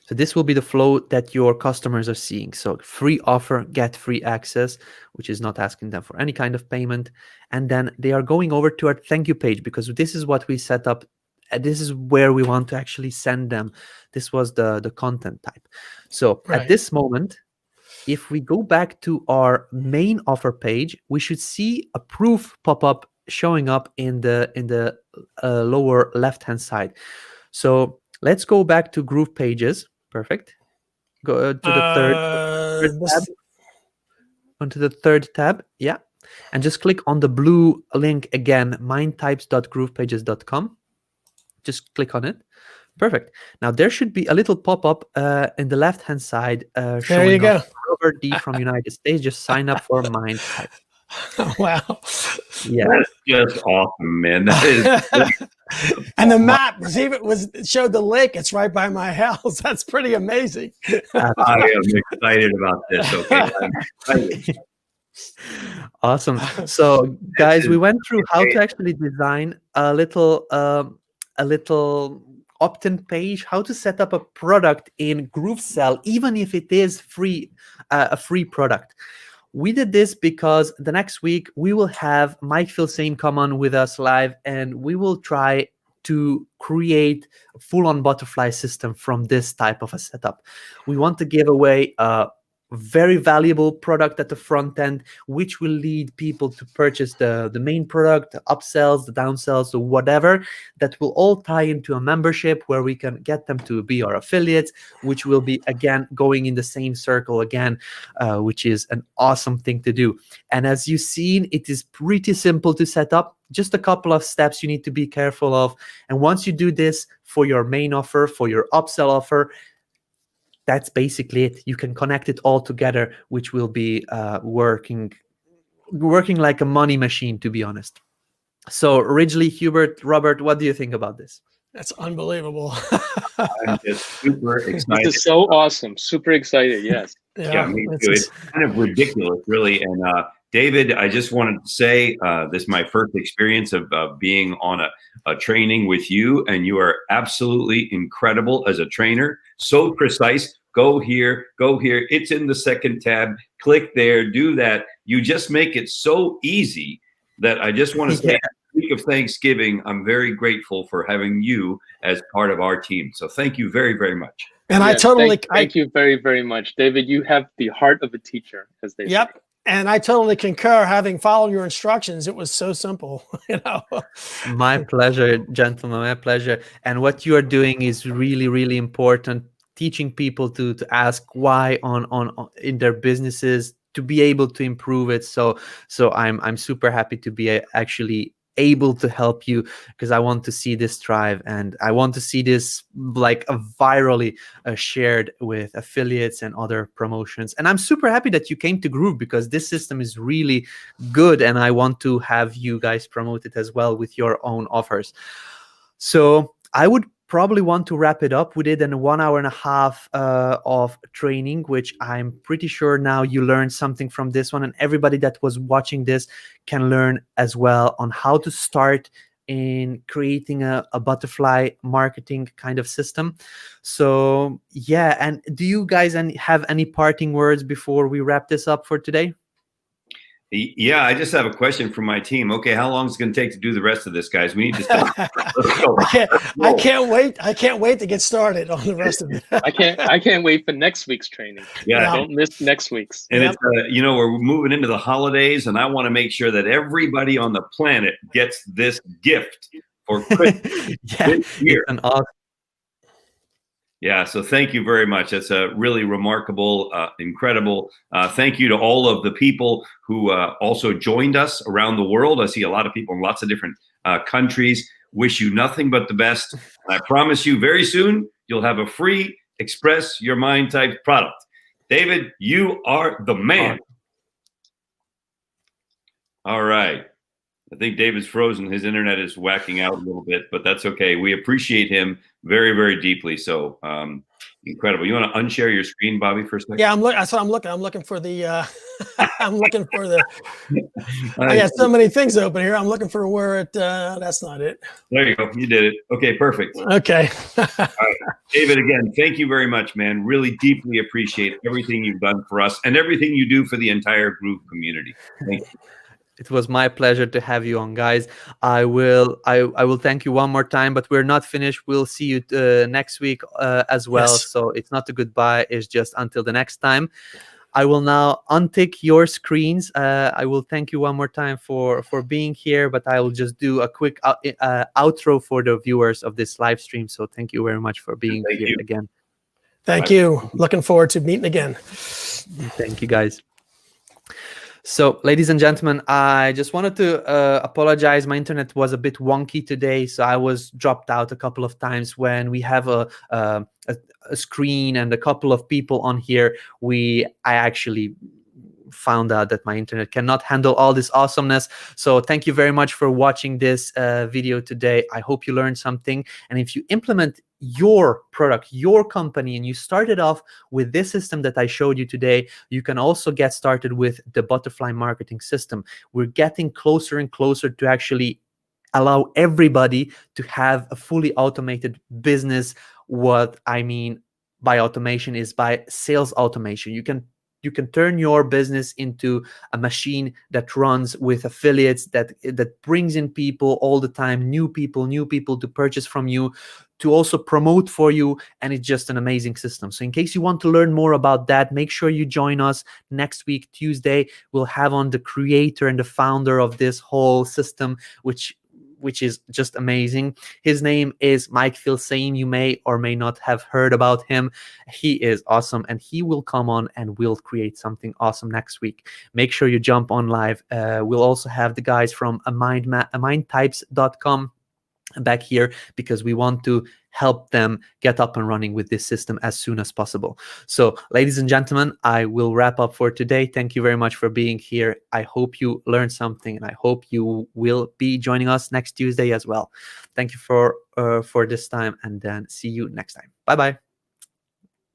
So this will be the flow that your customers are seeing. So free offer, get free access, which is not asking them for any kind of payment. And then they are going over to our thank you page, because this is what we set up. This is where we want to actually send them. This was the content type. So Right. at this moment, if we go back to our main offer page, we should see a proof pop up showing up in the lower left hand side. So let's go back to Groove Pages. Perfect. Go to the third tab. Onto the third tab. Yeah. And just click on the blue link again, mindtypes.groovepages.com. Just click on it. Perfect. Now there should be a little pop-up in the left-hand side There showing you go. Robert D from United States. Just sign up for MindType. Wow. Yeah. That's just awesome, man. That is And the map showed the lake. It's right by my house. That's pretty amazing. I am excited about this. Okay. I'm excited. Awesome. So guys, we went through how to actually design a little opt-in page, how to set up a product in GrooveSell, even if it is free, a free product. We did this because the next week we will have Mike Filsaime come on with us live, and we will try to create a full-on butterfly system from this type of a setup. We want to give away a very valuable product at the front end, which will lead people to purchase the main product, the upsells, the downsells, or whatever, that will all tie into a membership where we can get them to be our affiliates, which will be, again, going in the same circle again, which is an awesome thing to do. And as you've seen, it is pretty simple to set up. Just a couple of steps you need to be careful of. And once you do this for your main offer, for your upsell offer, that's basically it. You can connect it all together, which will be working like a money machine, to be honest. So originally, Hubert, Robert, what do you think about this? That's unbelievable. I'm just super excited. This is so awesome. Super excited. Yes. Yeah, me too. It's kind of ridiculous, really. And David, I just wanted to say this is my first experience of being on a training with you, and you are absolutely incredible as a trainer. So precise. Go here, go here. It's in the second tab. Click there, do that. You just make it so easy that I just want to say, week of Thanksgiving, I'm very grateful for having you as part of our team. So thank you very, very much. And Yes, I thank you very, very much, David. You have the heart of a teacher, as they say. And I totally concur. Having followed your instructions, it was so simple. My pleasure, gentlemen. My pleasure. And what you are doing is really, really important. Teaching people to ask why on in their businesses, to be able to improve it. So I'm super happy to be actually able to help you, because I want to see this thrive, and I want to see this like virally shared with affiliates and other promotions. And I'm super happy that you came to Groove, because this system is really good, and I want to have you guys promote it as well with your own offers. So I would probably want to wrap it up. We did a 1 hour and a half of training, which I'm pretty sure now you learned something from this one, and everybody that was watching this can learn as well on how to start in creating a butterfly marketing kind of system. So yeah, and do you guys have any parting words before we wrap this up for today? Yeah, I just have a question for my team. Okay, how long is it going to take to do the rest of this, guys? We need to start. I can't wait. I can't wait to get started on the rest of it. I can't wait for next week's training. Yeah, don't miss next week's. And it's we're moving into the holidays, and I want to make sure that everybody on the planet gets this gift for Christmas this year. An awesome. Yeah, so thank you very much. That's a really remarkable, incredible. Thank you to all of the people who also joined us around the world. I see a lot of people in lots of different countries. Wish you nothing but the best. And I promise you very soon, you'll have a free Express Your Mind type product. David, you are the man. All right. I think David's frozen. His internet is whacking out a little bit, but that's okay. We appreciate him very, very deeply. So incredible. You want to unshare your screen, Bobby, for a second? Yeah, that's what I'm looking. I'm looking for the. I'm looking for the. I got so many things open here. I'm looking for where it. That's not it. There you go. You did it. Okay, perfect. Okay. All right. David, again, thank you very much, man. Really deeply appreciate everything you've done for us and everything you do for the entire Groove community. Thank you. It was my pleasure to have you on, guys. I will thank you one more time, but we're not finished. We'll see you next week as well. Yes. So it's not a goodbye. It's just until the next time. I will now untick your screens. I will thank you one more time for being here, but I will just do a quick outro for the viewers of this live stream. So thank you very much for being here again. Thank you. Looking forward to meeting again. Thank you, guys. So, ladies and gentlemen, I just wanted to apologize. My internet was a bit wonky today, so I was dropped out a couple of times. When we have a screen and a couple of people on here, I actually found out that my internet cannot handle all this awesomeness. So thank you very much for watching this video today. I hope you learned something. And if you implement your product, your company, and you started off with this system that I showed you today, you can also get started with the butterfly marketing system. We're getting closer and closer to actually allow everybody to have a fully automated business. What I mean by automation is by sales automation. You can turn your business into a machine that runs with affiliates, that brings in people all the time, new people to purchase from you, to also promote for you, and it's just an amazing system. So in case you want to learn more about that, make sure you join us next week, Tuesday. We'll have on the creator and the founder of this whole system, which is just amazing. His name is Mike Filsaime. You may or may not have heard about him. He is awesome, and he will come on and we'll create something awesome next week. Make sure you jump on live. We'll also have the guys from mindtypes.com back here, because we want to help them get up and running with this system as soon as possible. So, ladies and gentlemen, I will wrap up for today. Thank you very much for being here. I hope you learned something, and I hope you will be joining us next Tuesday as well. Thank you for this time, and then see you next time. Bye-bye.